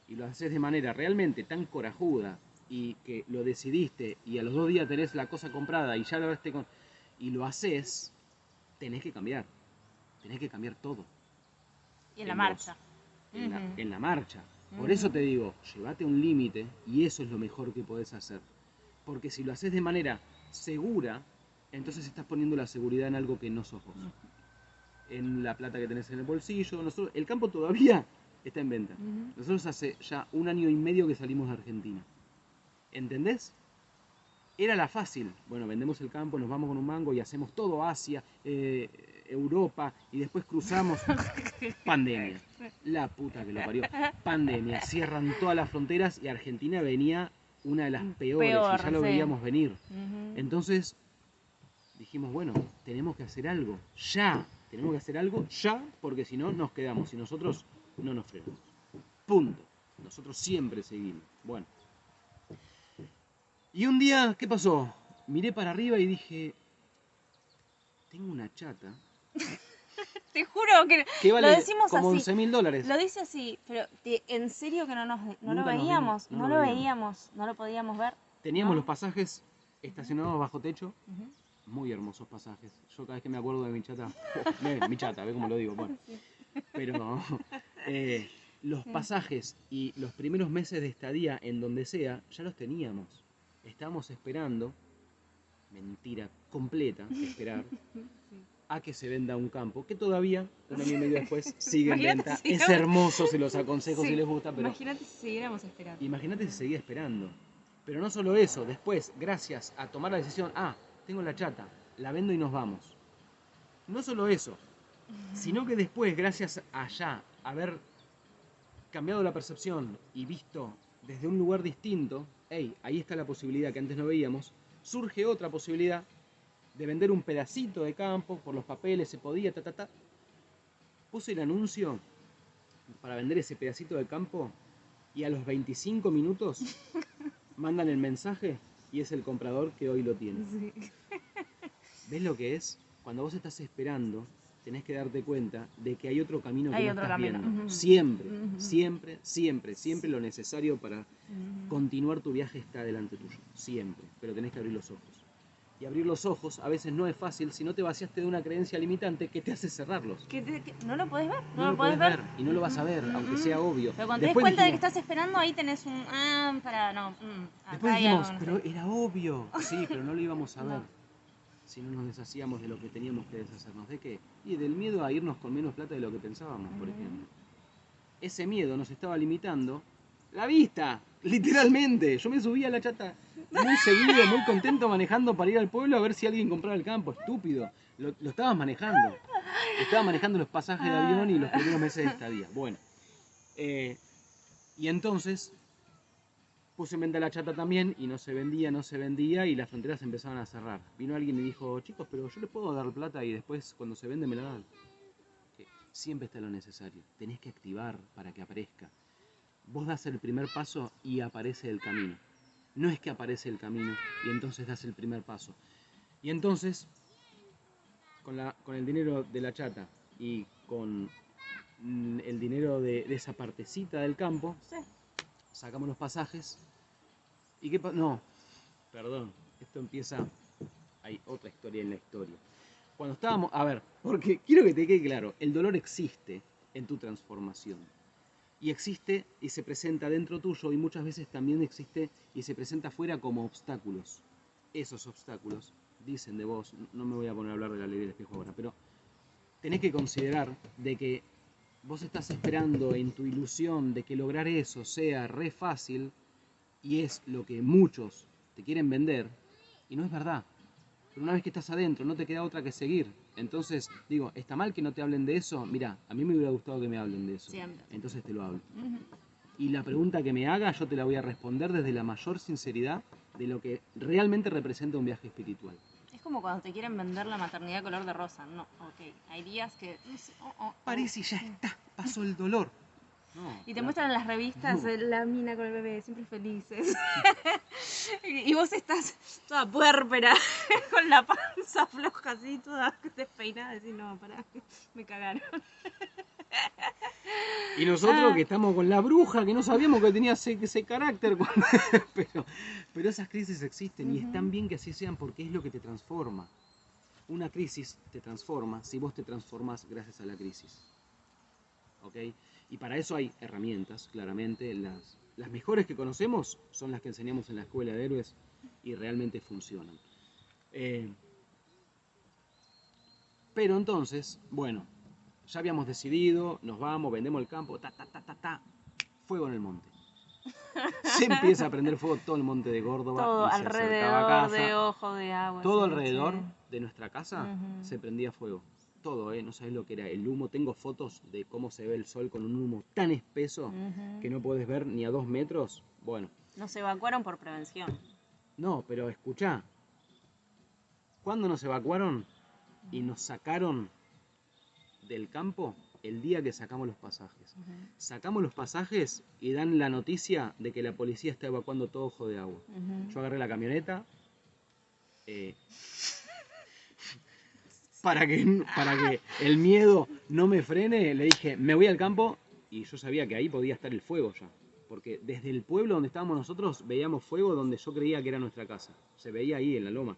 y lo haces de manera realmente tan corajuda y que lo decidiste y a los 2 días tenés la cosa comprada y ya lo hablaste con... y lo haces, tenés que cambiar. Tenés que cambiar todo. Y en la En vos, marcha. en la marcha. Por eso Ujú. te digo, llévate un límite y eso es lo mejor que podés hacer. Porque si lo haces de manera segura, entonces estás poniendo la seguridad en algo que no sos vos. En la plata que tenés en el bolsillo. Nosotros, el campo todavía está en venta. Ujú. Nosotros hace ya 1 año y medio que salimos de Argentina. ¿Entendés? Era la fácil. Bueno, vendemos el campo, nos vamos con un mango y hacemos todo Asia, Europa y después cruzamos. Pandemia. La puta que lo parió. Pandemia. Cierran todas las fronteras y Argentina venía una de las peores Peor, y ya lo sí. veíamos venir. Ujú. Entonces dijimos, bueno, tenemos que hacer algo. Ya. Tenemos que hacer algo ya porque si no nos quedamos y nosotros no nos frenamos. Punto. Nosotros siempre seguimos. Bueno. Y un día, ¿qué pasó? Miré para arriba y dije, tengo una chata Te juro que que lo vale decimos como así. 11.000 dólares. Lo dice así, pero en serio que no lo Nunca nos veíamos, vimos, no lo veíamos. no lo podíamos ver. Teníamos ¿no? los pasajes estacionados bajo techo, Ujú. muy hermosos pasajes. Yo cada vez que me acuerdo de mi chata, mi chata, ve cómo lo digo, bueno. Sí. Pero los pasajes y los primeros meses de estadía en donde sea, ya los teníamos. Estábamos esperando, mentira completa, esperar, a que se venda un campo, que todavía, 1 año y medio después, sigue en Imagínate venta. si Es sigamos- hermoso, se los aconsejo Sí. si les gusta, pero Imagínate si siguiéramos esperando. imagínate si seguía esperando. Pero no solo eso, después, gracias a tomar la decisión, tengo la chata, la vendo y nos vamos. No solo eso, sino que después, gracias a ya haber cambiado la percepción y visto desde un lugar distinto, hey, ahí está la posibilidad que antes no veíamos, surge otra posibilidad de vender un pedacito de campo, por los papeles se podía, Puse el anuncio para vender ese pedacito de campo y a los 25 minutos mandan el mensaje y es el comprador que hoy lo tiene. Sí. ¿Ves lo que es? Cuando vos estás esperando, tenés que darte cuenta de que hay otro camino que Hay no otro estás camino. viendo. Ujú. Siempre, Ujú. siempre, siempre, siempre lo necesario para Ujú. continuar tu viaje está delante tuyo. Siempre. Pero tenés que abrir los ojos. Y abrir los ojos a veces no es fácil si no te vaciaste de una creencia limitante que te hace cerrarlos. Que no lo podés ver, No lo podés ver y no lo vas a ver, Ujú. aunque sea obvio. Pero cuando te des Después cuenta de que dijimos- estás esperando, ahí tenés un. Después Acá hay dijimos, algo, no pero sé. era obvio. Sí, pero no lo íbamos a ver. No. Si no nos deshacíamos de lo que teníamos que deshacernos. ¿De qué? Y del miedo a irnos con menos plata de lo que pensábamos, por Ujú. ejemplo. Ese miedo nos estaba limitando la vista, literalmente. Yo me subía a la chata muy seguido, muy contento manejando para ir al pueblo a ver si alguien compraba el campo. Estúpido. Lo estabas manejando. Estaba manejando los pasajes de avión y los primeros meses de estadía. Bueno. Y entonces puse en venta la chata también y no se vendía y las fronteras empezaban a cerrar. Vino alguien y dijo, chicos, pero yo les puedo dar plata y después cuando se vende me la dan. Que siempre está lo necesario. Tenés que activar para que aparezca. Vos das el primer paso y aparece el camino. No es que aparece el camino y entonces das el primer paso. Y entonces, con el dinero de la chata y con el dinero de esa partecita del campo, Sí. sacamos los pasajes. ¿Y qué pasa? No, perdón, esto empieza... Hay otra historia en la historia. Cuando estábamos... A ver, porque quiero que te quede claro, el dolor existe en tu transformación. Y existe y se presenta dentro tuyo y muchas veces también existe y se presenta afuera como obstáculos. Esos obstáculos dicen de vos, no me voy a poner a hablar de la ley del espejo ahora, pero tenés que considerar de que vos estás esperando en tu ilusión de que lograr eso sea re fácil y es lo que muchos te quieren vender y no es verdad. Pero una vez que estás adentro no te queda otra que seguir. Entonces, digo, ¿está mal que no te hablen de eso? Mirá, a mí me hubiera gustado que me hablen de eso. Siempre. Entonces te lo hablo. Ujú. y la pregunta que me haga yo te la voy a responder desde la mayor sinceridad de lo que realmente representa un viaje espiritual. Es como cuando te quieren vender la maternidad color de rosa. No, ok. Hay días que... no sé, Parece y ya está, pasó el dolor. No, y te claro. muestran en las revistas No. la mina con el bebé, siempre felices. Y vos estás toda puérpera, con la panza floja así, toda despeinada. Decís, no, pará, me cagaron. Y nosotros Ah. que estamos con la bruja, que no sabíamos que tenía ese carácter. Pero esas crisis existen y están bien que así sean porque es lo que te transforma. Una crisis te transforma si vos te transformas gracias a la crisis. ¿Ok? Y para eso hay herramientas, claramente. Las mejores que conocemos son las que enseñamos en la escuela de héroes y realmente funcionan. Pero entonces, bueno, ya habíamos decidido, nos vamos, vendemos el campo, fuego en el monte. Se empieza a prender fuego todo el monte de Córdoba. Todo y se acercaba alrededor casa. de Ojo de Agua. Todo sí, alrededor sí. de nuestra casa Ujú. se prendía fuego. Todo, no sabes lo que era. El humo, tengo fotos de cómo se ve el sol con un humo tan espeso Ujú. que no puedes ver ni a 2 metros. Bueno, Nos evacuaron por prevención. no, pero escuchá. ¿Cuándo nos evacuaron y nos sacaron del campo? El día que sacamos los pasajes. Ujú. Sacamos los pasajes y dan la noticia de que la policía está evacuando todo Ojo de Agua. Ujú. Yo agarré la camioneta para que el miedo no me frene, le dije, me voy al campo, y yo sabía que ahí podía estar el fuego ya. Porque desde el pueblo donde estábamos nosotros veíamos fuego donde yo creía que era nuestra casa. Se veía ahí en la loma.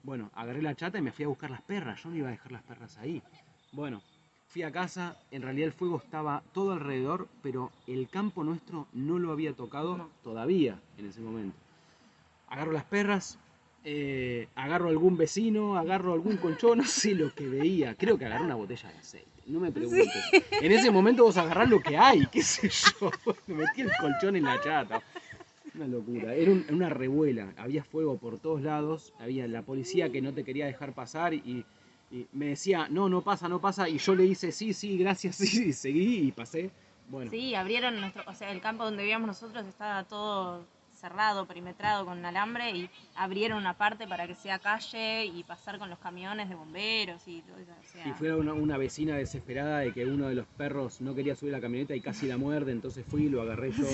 Bueno, agarré la chata y me fui a buscar las perras. Yo no iba a dejar las perras ahí. Bueno, fui a casa, en realidad el fuego estaba todo alrededor, pero el campo nuestro no lo había tocado No. todavía en ese momento. Agarro las perras, agarro algún vecino, agarro algún colchón, no sé lo que veía. Creo que agarré una botella de aceite, no me preguntes. En ese momento vos agarrás lo que hay, qué sé yo. Me metí el colchón en la chata. Una locura, era una revuela, había fuego por todos lados, había la policía que no te quería dejar pasar y me decía, no pasa, y yo le hice, sí, gracias, sí, y seguí y pasé. Bueno, Sí, abrieron o sea, el campo donde vivíamos nosotros estaba todo cerrado, perimetrado con alambre y abrieron una parte para que sea calle y pasar con los camiones de bomberos y todo eso. O sea, y fue una vecina desesperada de que uno de los perros no quería subir la camioneta y casi la muerde, entonces fui y lo agarré yo.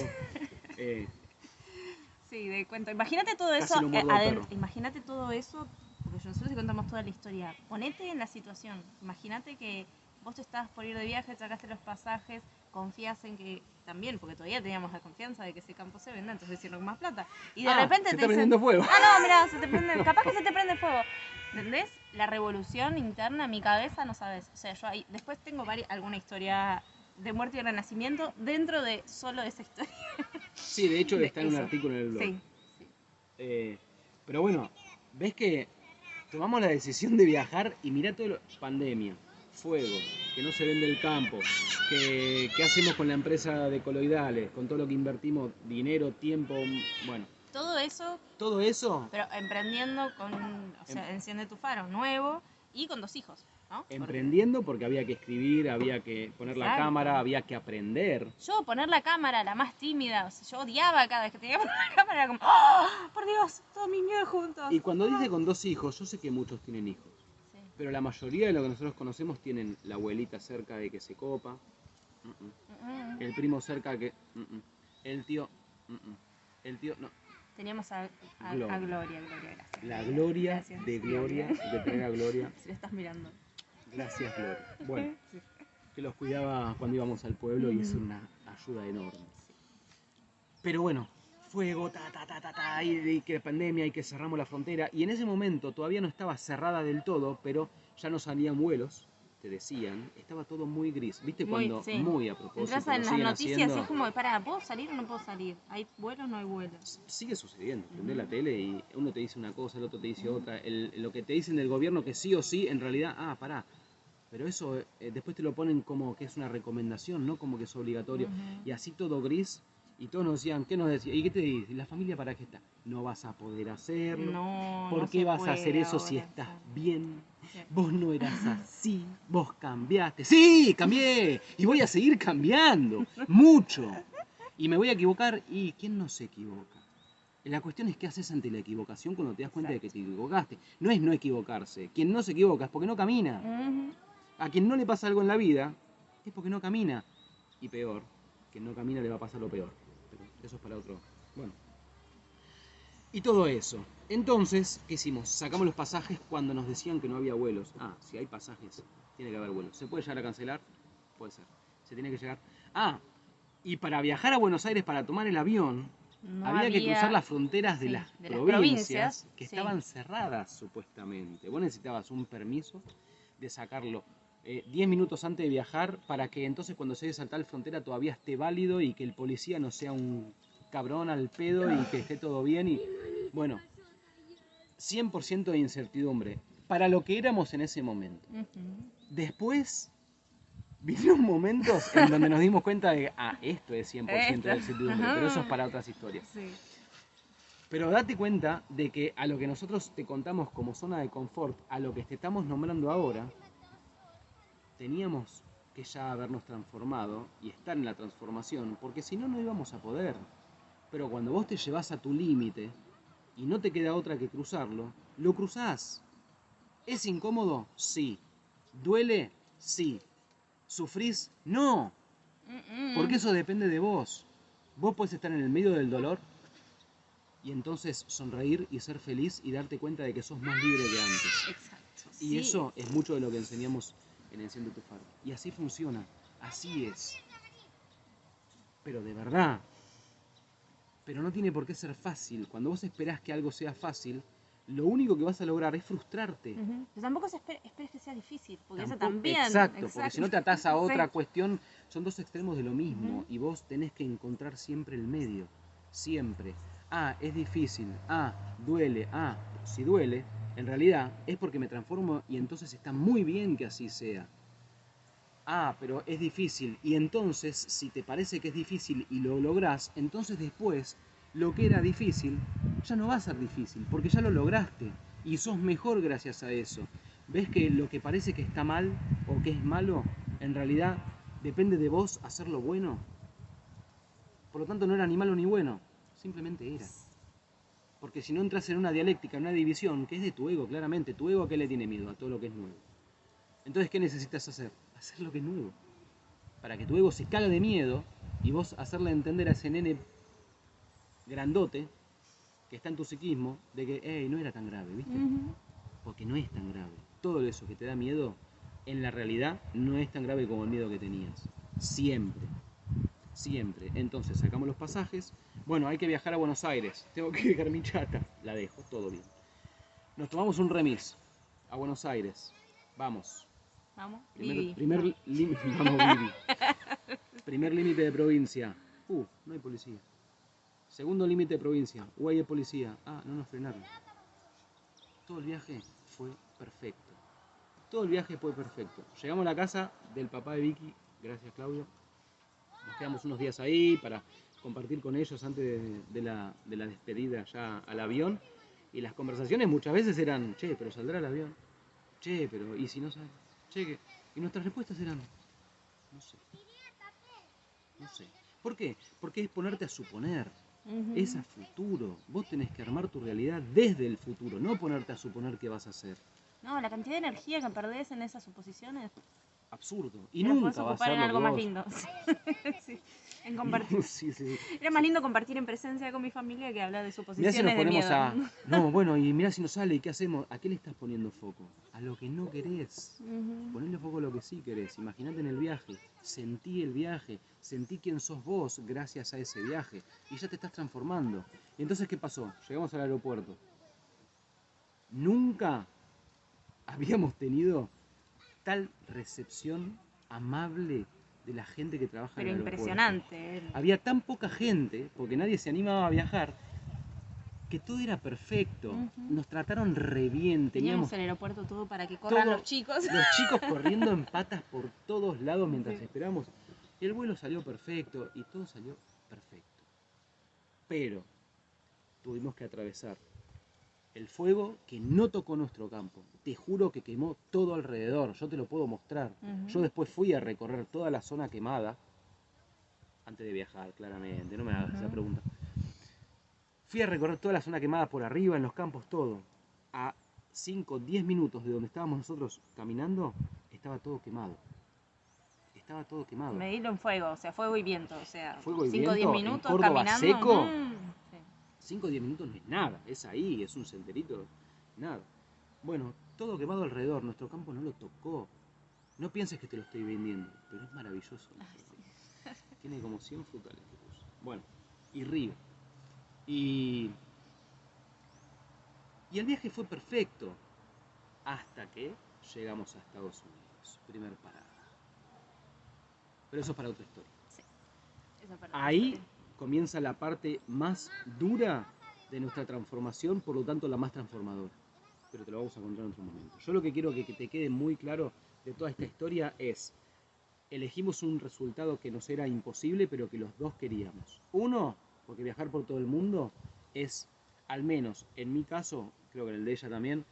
sí, de cuento. Imagínate todo Casi eso lo muerdo al adentro. perro. Imagínate todo eso, porque nosotros te contamos toda la historia. Ponete en la situación. Imagínate que vos te estabas por ir de viaje, sacaste los pasajes, confías en que también, porque todavía teníamos la confianza de que ese campo se venda, entonces hicieron más plata. Y de repente se te está prendiendo fuego. no, mira, se te prende, capaz que se te prende fuego. ¿Entendés? La revolución interna en mi cabeza, no sabes. O sea, yo ahí, después tengo alguna historia de muerte y renacimiento dentro de solo esa historia. Sí, de hecho De está en un eso. artículo en el blog. Sí. Pero bueno, ves que tomamos la decisión de viajar y mirá todo pandemia, fuego, que no se vende el campo, que hacemos con la empresa de coloidales, con todo lo que invertimos, dinero, tiempo, bueno, Todo eso, todo eso pero emprendiendo con, o sea, Enciende tu Faro, nuevo y con 2 hijos, ¿no? Porque emprendiendo porque había que escribir, había que poner la Exacto. cámara, había que aprender. yo poner la cámara, la más tímida, o sea, yo odiaba cada vez que tenía que poner la cámara, era como, ¡oh, por Dios, todos mis miedos juntos! Y cuando dice con 2 hijos, yo sé que muchos tienen hijos, Sí. pero la mayoría de lo que nosotros conocemos tienen la abuelita cerca de que se copa, el primo cerca que, el tío, no. Teníamos a Gloria. Gloria, gracias. La gloria Gracias, de Gloria, Gloria. de tener a Gloria. Si lo estás mirando. Gracias, Gloria. Bueno, que los cuidaba cuando íbamos al pueblo y es una ayuda enorme. Pero bueno, fuego, y que pandemia y que cerramos la frontera. Y en ese momento todavía no estaba cerrada del todo, pero ya no salían vuelos, te decían. Estaba todo muy gris. ¿Viste cuando sí. muy a propósito Entras lo en las siguen noticias haciendo? y es como, pará, ¿puedo salir o no puedo salir? ¿Hay vuelos o no hay vuelos? Sigue sucediendo, prendés la tele y uno te dice una cosa, el otro te dice otra. Lo que te dicen del gobierno que sí o sí, en realidad, pará. Pero eso después te lo ponen como que es una recomendación, no como que es obligatorio. Y así todo gris. Y todos nos decían, ¿qué nos decían? ¿Y qué te dice? ¿Y la familia para qué está? No vas a poder hacerlo. No, ¿Por no qué se vas a puede hacer eso si ahora, estás sí. bien? Sí. Vos no eras así, vos cambiaste. ¡Sí, cambié! Y voy a seguir cambiando. Mucho. Y me voy a equivocar, y ¿quién no se equivoca? La cuestión es qué haces ante la equivocación cuando te das cuenta de que te equivocaste. No es no equivocarse. Quien no se equivoca es porque no camina. Ujú. A quien no le pasa algo en la vida es porque no camina. Y peor, quien no camina le va a pasar lo peor. Pero eso es para otro. Bueno. Y todo eso. Entonces, ¿qué hicimos? Sacamos los pasajes cuando nos decían que no había vuelos. Ah, si hay pasajes, tiene que haber vuelos. ¿Se puede llegar a cancelar? Puede ser. Se tiene que llegar. Ah, y para viajar a Buenos Aires para tomar el avión, No había que cruzar las fronteras de sí, las de las provincias que sí. estaban cerradas supuestamente. Vos necesitabas un permiso de sacarlo 10 minutos antes de viajar para que entonces cuando llegues a tal frontera todavía esté válido y que el policía no sea un cabrón al pedo y que esté todo bien. Y bueno, 100% de incertidumbre para lo que éramos en ese momento. Ujú. Después vinieron momentos en donde nos dimos cuenta de, esto es 100% de incertidumbre, pero eso es para otras historias. Sí. Pero date cuenta de que a lo que nosotros te contamos como zona de confort, a lo que te estamos nombrando ahora, teníamos que ya habernos transformado y estar en la transformación, porque si no, no íbamos a poder. Pero cuando vos te llevas a tu límite y no te queda otra que cruzarlo, lo cruzás. ¿Es incómodo? Sí. ¿Duele? Sí. ¿Sufrís? No. Porque eso depende de vos. Vos podés estar en el medio del dolor y entonces sonreír y ser feliz y darte cuenta de que sos más libre que antes. Exacto. Y Sí. eso es mucho de lo que enseñamos en Enciende tu Faro. Y así funciona. Así es. Pero de verdad. Pero no tiene por qué ser fácil. Cuando vos esperás que algo sea fácil, lo único que vas a lograr es frustrarte. Ujú. Pero tampoco esperes que sea difícil, porque eso Tampoco- también. Exacto, porque si no te atás a otra Sí. cuestión, son dos extremos de lo mismo. Ujú. Y vos tenés que encontrar siempre el medio. Siempre. Es difícil. Duele. Si duele, en realidad es porque me transformo y entonces está muy bien que así sea. Pero es difícil. Y entonces, si te parece que es difícil y lo lográs, entonces después, lo que era difícil, ya no va a ser difícil, porque ya lo lograste. Y sos mejor gracias a eso. ¿Ves que lo que parece que está mal o que es malo, en realidad depende de vos hacerlo bueno? Por lo tanto, no era ni malo ni bueno, simplemente era. Porque si no entras en una dialéctica, en una división, que es de tu ego, claramente. ¿Tu ego a qué le tiene miedo? A todo lo que es nuevo. Entonces, ¿qué necesitas hacer? Hacer lo que es nuevo. Para que tu ego se caga de miedo y vos hacerle entender a ese nene grandote que está en tu psiquismo de que, no era tan grave, ¿viste? Ujú. Porque no es tan grave. Todo eso que te da miedo, en la realidad, no es tan grave como el miedo que tenías. Siempre. Siempre. Entonces, sacamos los pasajes. Bueno, hay que viajar a Buenos Aires. Tengo que dejar mi chata. La dejo, todo bien. Nos tomamos un remis a Buenos Aires. Vamos. Vamos. Vamos, Vivi. Vivi. Primer límite de provincia. No hay policía. Segundo límite de provincia. Hay policía. No nos frenaron. Todo el viaje fue perfecto. Todo el viaje fue perfecto. Llegamos a la casa del papá de Vicky. Gracias, Claudio. Nos quedamos unos días ahí para compartir con ellos antes de la despedida ya al avión. Y las conversaciones muchas veces eran, che, pero saldrá el avión. Che, pero ¿y si no sale? Che, ¿qué? Y nuestras respuestas eran, no sé. No sé. ¿Por qué? Porque es ponerte a suponer. Ujú. Es a futuro. Vos tenés que armar tu realidad desde el futuro, no ponerte a suponer qué vas a hacer. No, la cantidad de energía que perdés en esas suposiciones. Absurdo. Y Te la podés nunca va a ocupar ser en lo algo que más vos... lindo. Sí. En compartir. Sí. Era más lindo compartir en presencia con mi familia que hablar de Mirá si suposiciones nos de ponemos miedo. No, bueno, y mirá si nos sale, ¿y qué hacemos? ¿A qué le estás poniendo foco? A lo que no querés. Ujú. Ponle foco a lo que sí querés. Imagínate en el viaje. Sentí el viaje. Sentí quién sos vos gracias a ese viaje. Y ya te estás transformando. Y entonces, ¿qué pasó? Llegamos al aeropuerto. Nunca habíamos tenido tal recepción amable de la gente que trabaja Pero en el aeropuerto. impresionante. Había tan poca gente, porque nadie se animaba a viajar, que todo era perfecto. Ujú. Nos trataron re bien. Teníamos Teníamos el aeropuerto todo para que corran todo- los chicos. los chicos corriendo en patas por todos lados mientras Sí. esperamos. Y el vuelo salió perfecto y todo salió perfecto. Pero tuvimos que atravesar el fuego que no tocó nuestro campo. Te juro que quemó todo alrededor. Yo te lo puedo mostrar. Ujú. Yo después fui a recorrer toda la zona quemada antes de viajar, claramente, no me hagas esa pregunta. Fui a recorrer toda la zona quemada por arriba, en los campos, todo. A 5, 10 minutos de donde estábamos nosotros caminando, estaba todo quemado. Estaba todo quemado. Medirlo en fuego, o sea, fuego y viento, o sea, Fuego y 5 o 10 viento, minutos en Córdoba caminando. seco. Sí. 5 o 10 minutos no es nada, es ahí, es un senderito, nada. Bueno, todo quemado alrededor, nuestro campo no lo tocó. No pienses que te lo estoy vendiendo, pero es maravilloso. Tiene como 100 frutales que puso. Bueno, y río. Y el viaje fue perfecto hasta que llegamos a Estados Unidos. Primer parada. Pero eso es para otra historia. Sí, esa parte. Ahí comienza la parte más dura de nuestra transformación, por lo tanto la más transformadora. Pero te lo vamos a contar en otro momento. Yo lo que quiero que te quede muy claro de toda esta historia es: elegimos un resultado que nos era imposible, pero que los dos queríamos. Uno, porque viajar por todo el mundo es, al menos en mi caso, creo que en el de ella también,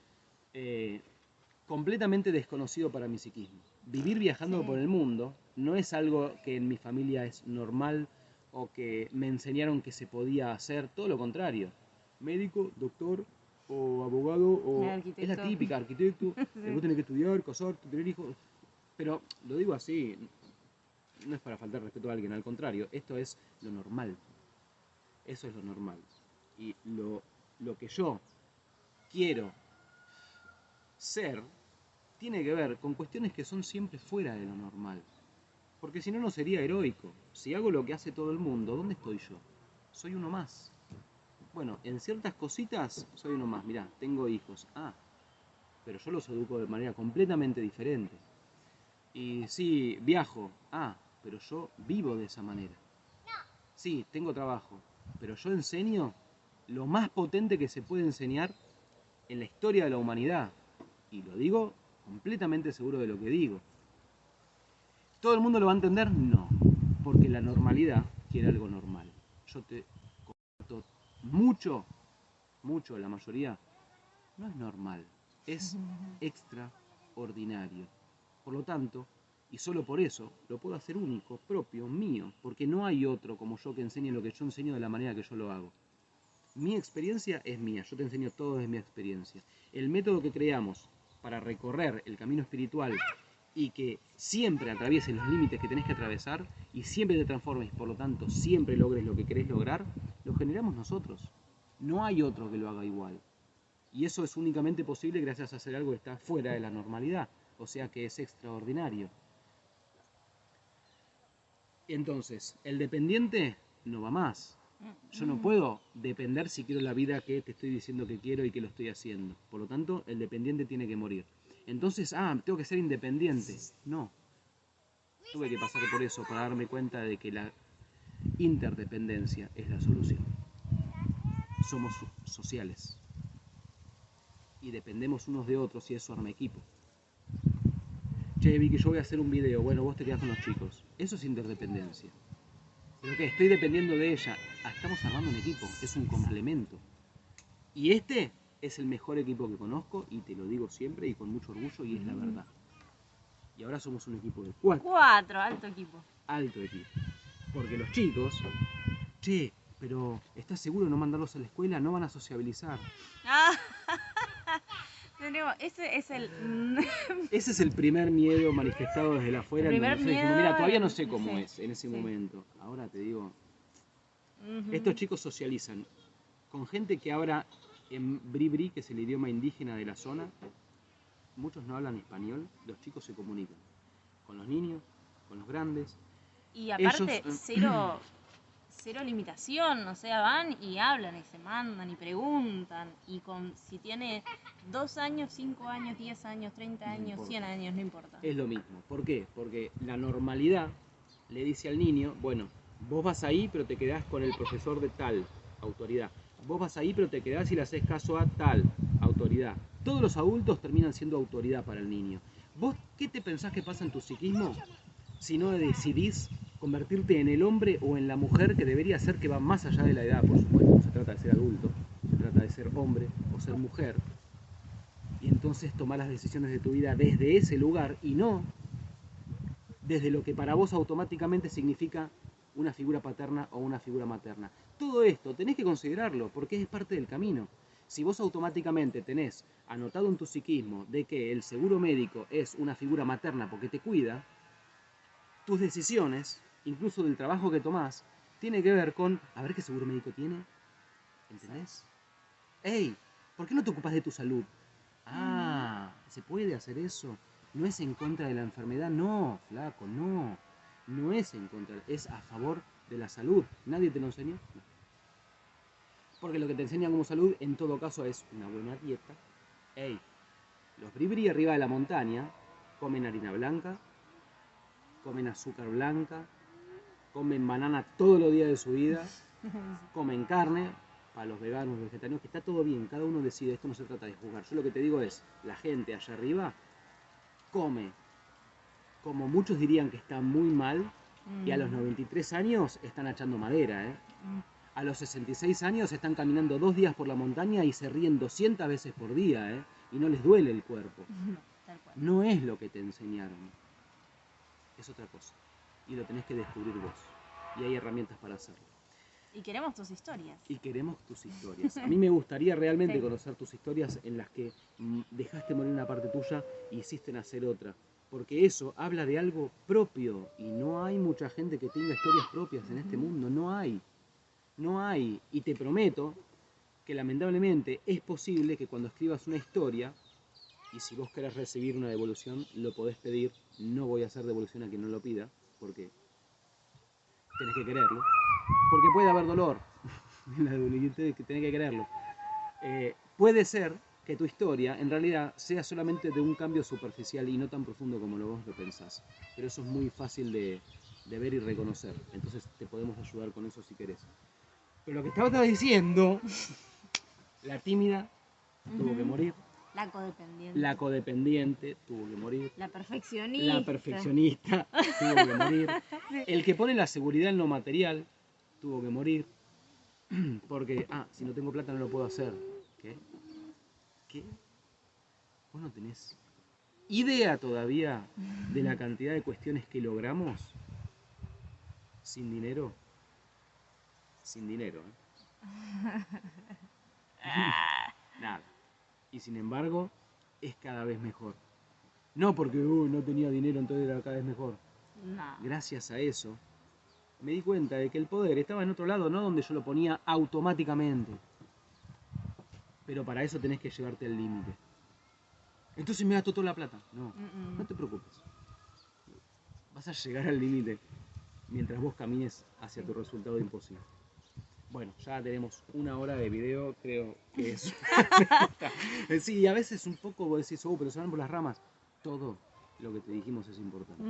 completamente desconocido para mi psiquismo. Vivir viajando por el mundo no es algo que en mi familia es normal o que me enseñaron que se podía hacer, todo lo contrario. Médico, doctor o abogado o es la típica, arquitecto, vos tenés que estudiar, casarte, tener hijos. Pero lo digo así, no es para faltar respeto a alguien, al contrario, esto es lo normal. Eso es lo normal. Y lo que yo quiero ser tiene que ver con cuestiones que son siempre fuera de lo normal. Porque si no, no sería heroico. Si hago lo que hace todo el mundo, ¿dónde estoy yo? Soy uno más. Bueno, en ciertas cositas soy uno más. Mirá, tengo hijos. Ah, pero yo los educo de manera completamente diferente. Y sí, viajo. Ah, pero yo vivo de esa manera. Sí, tengo trabajo. Pero yo enseño lo más potente que se puede enseñar en la historia de la humanidad. Y lo digo completamente seguro de lo que digo. ¿Todo el mundo lo va a entender? No, porque la normalidad quiere algo normal. Yo te comparto mucho, la mayoría, no es normal, es extraordinario. Por lo tanto, y solo por eso, lo puedo hacer único, propio, mío, porque no hay otro como yo que enseñe lo que yo enseño de la manera que yo lo hago. Mi experiencia es mía, yo te enseño todo desde mi experiencia. El método que creamos para recorrer el camino espiritual y que siempre atravieses los límites que tenés que atravesar y siempre te transformes, por lo tanto siempre logres lo que querés lograr, lo generamos nosotros. No hay otro que lo haga igual. Y eso es únicamente posible gracias a hacer algo que está fuera de la normalidad, o sea que es extraordinario. Entonces, el dependiente no va más. Yo no puedo depender si quiero la vida que te estoy diciendo que quiero y que lo estoy haciendo. Por lo tanto, el dependiente tiene que morir. Entonces, tengo que ser independiente. No. Tuve que pasar por eso para darme cuenta de que la interdependencia es la solución. Somos sociales. Y dependemos unos de otros y eso arma equipo. Che, Vicky, yo voy a hacer un video. Bueno, vos te quedás con los chicos. Eso es interdependencia. Pero que estoy dependiendo de ella. Estamos armando un equipo. Es un complemento. Y este es el mejor equipo que conozco y te lo digo siempre y con mucho orgullo y es la verdad. Y ahora somos un equipo de 4. 4, alto equipo. Alto equipo. Porque los chicos, che, pero ¿estás seguro de no mandarlos a la escuela? No van a sociabilizar. Ese es el... Ese es el primer miedo manifestado desde afuera. El primer miedo, dijimos, mira, todavía no sé cómo sí, es en ese sí. momento. Ahora te digo, estos chicos socializan con gente que habla en bribri, que es el idioma indígena de la zona. Muchos no hablan español, los chicos se comunican con los niños, con los grandes. Y aparte, cero limitación, o sea, van y hablan y se mandan y preguntan. Y si tiene 2 años, 5 años, 10 años, 30 años, 100 años, no importa. Es lo mismo. ¿Por qué? Porque la normalidad le dice al niño, bueno, vos vas ahí pero te quedás con el profesor de tal autoridad. Vos vas ahí pero te quedás y le haces caso a tal autoridad. Todos los adultos terminan siendo autoridad para el niño. ¿Vos qué te pensás que pasa en tu psiquismo si no decidís convertirte en el hombre o en la mujer que debería ser, que va más allá de la edad, por supuesto? No se trata de ser adulto, se trata de ser hombre o ser mujer. Y entonces tomar las decisiones de tu vida desde ese lugar y no desde lo que para vos automáticamente significa una figura paterna o una figura materna. Todo esto tenés que considerarlo porque es parte del camino. Si vos automáticamente tenés anotado en tu psiquismo de que el seguro médico es una figura materna porque te cuida, tus decisiones, incluso del trabajo que tomás, tiene que ver con, a ver qué seguro médico tiene, ¿entendés? ¡Ey! ¿Por qué no te ocupas de tu salud? Ah, ¿se puede hacer eso? No es en contra de la enfermedad, no, flaco, no. No es en contra, es a favor de la salud. ¿Nadie te lo enseñó? No. Porque lo que te enseñan como salud, en todo caso, es una buena dieta. Ey, los bribri arriba de la montaña comen harina blanca, comen azúcar blanca, comen banana todos los días de su vida, comen carne, para los veganos, vegetarianos, que está todo bien, cada uno decide, esto no se trata de juzgar. Yo lo que te digo es, la gente allá arriba come, como muchos dirían que está muy mal, y a los 93 años están echando madera, ¿eh? A los 66 años están caminando 2 días por la montaña y se ríen 200 veces por día, ¿eh? Y no les duele el cuerpo. No, tal cual. No es lo que te enseñaron, es otra cosa. Y lo tenés que descubrir vos. Y hay herramientas para hacerlo. Y queremos tus historias. Y queremos tus historias. A mí me gustaría realmente Sí. conocer tus historias en las que dejaste morir una parte tuya y hiciste nacer otra. Porque eso habla de algo propio. Y no hay mucha gente que tenga historias propias en este mundo. No hay. No hay. Y te prometo que lamentablemente es posible que cuando escribas una historia, y si vos querés recibir una devolución, lo podés pedir. No voy a hacer devolución a quien no lo pida, porque tenés que quererlo. Porque puede haber dolor en la devolución, tenés que quererlo. Puede ser que tu historia en realidad sea solamente de un cambio superficial y no tan profundo como vos lo pensás. Pero eso es muy fácil de ver y reconocer. Entonces te podemos ayudar con eso si querés. Pero lo que estaba diciendo, la tímida tuvo que morir. La codependiente. La codependiente tuvo que morir. La perfeccionista. La perfeccionista tuvo que morir. El que pone la seguridad en lo material tuvo que morir. Porque, si no tengo plata no lo puedo hacer. ¿Qué? ¿Qué? ¿Vos no tenés idea todavía de la cantidad de cuestiones que logramos sin dinero? Sin dinero, ¿eh? Nada. Y sin embargo, es cada vez mejor. No porque no tenía dinero, entonces era cada vez mejor. No. Gracias a eso, me di cuenta de que el poder estaba en otro lado, no donde yo lo ponía automáticamente. Pero para eso tenés que llevarte al límite. Entonces me gasto toda la plata. No, no te preocupes. Vas a llegar al límite mientras vos camines hacia tu resultado imposible. Bueno, ya tenemos 1 hora de video, creo que es. Sí, a veces un poco vos decís, pero se van por las ramas. Todo lo que te dijimos es importante.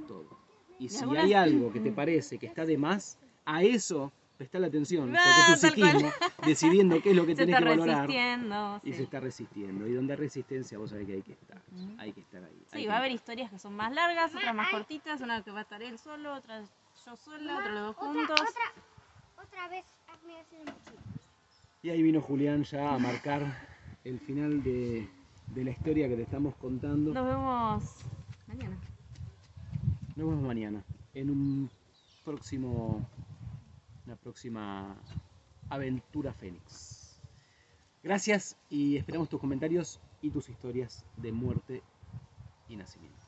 Todo. Y si hay algo que te parece que está de más, a eso presta la atención. Porque tu psiquismo decidiendo qué es lo que tenés que valorar. Y se está resistiendo. Y donde hay resistencia, vos sabés que hay que estar. Hay que estar ahí. Sí, va a haber historias que son más largas, otras más cortitas, una que va a estar él solo, otra yo sola, otra los dos juntos. Otra vez hazme hacer un mochila. Y ahí vino Julián ya a marcar el final de la historia que te estamos contando. Nos vemos mañana. Nos vemos mañana en una próxima aventura Fénix. Gracias y esperamos tus comentarios y tus historias de muerte y nacimiento.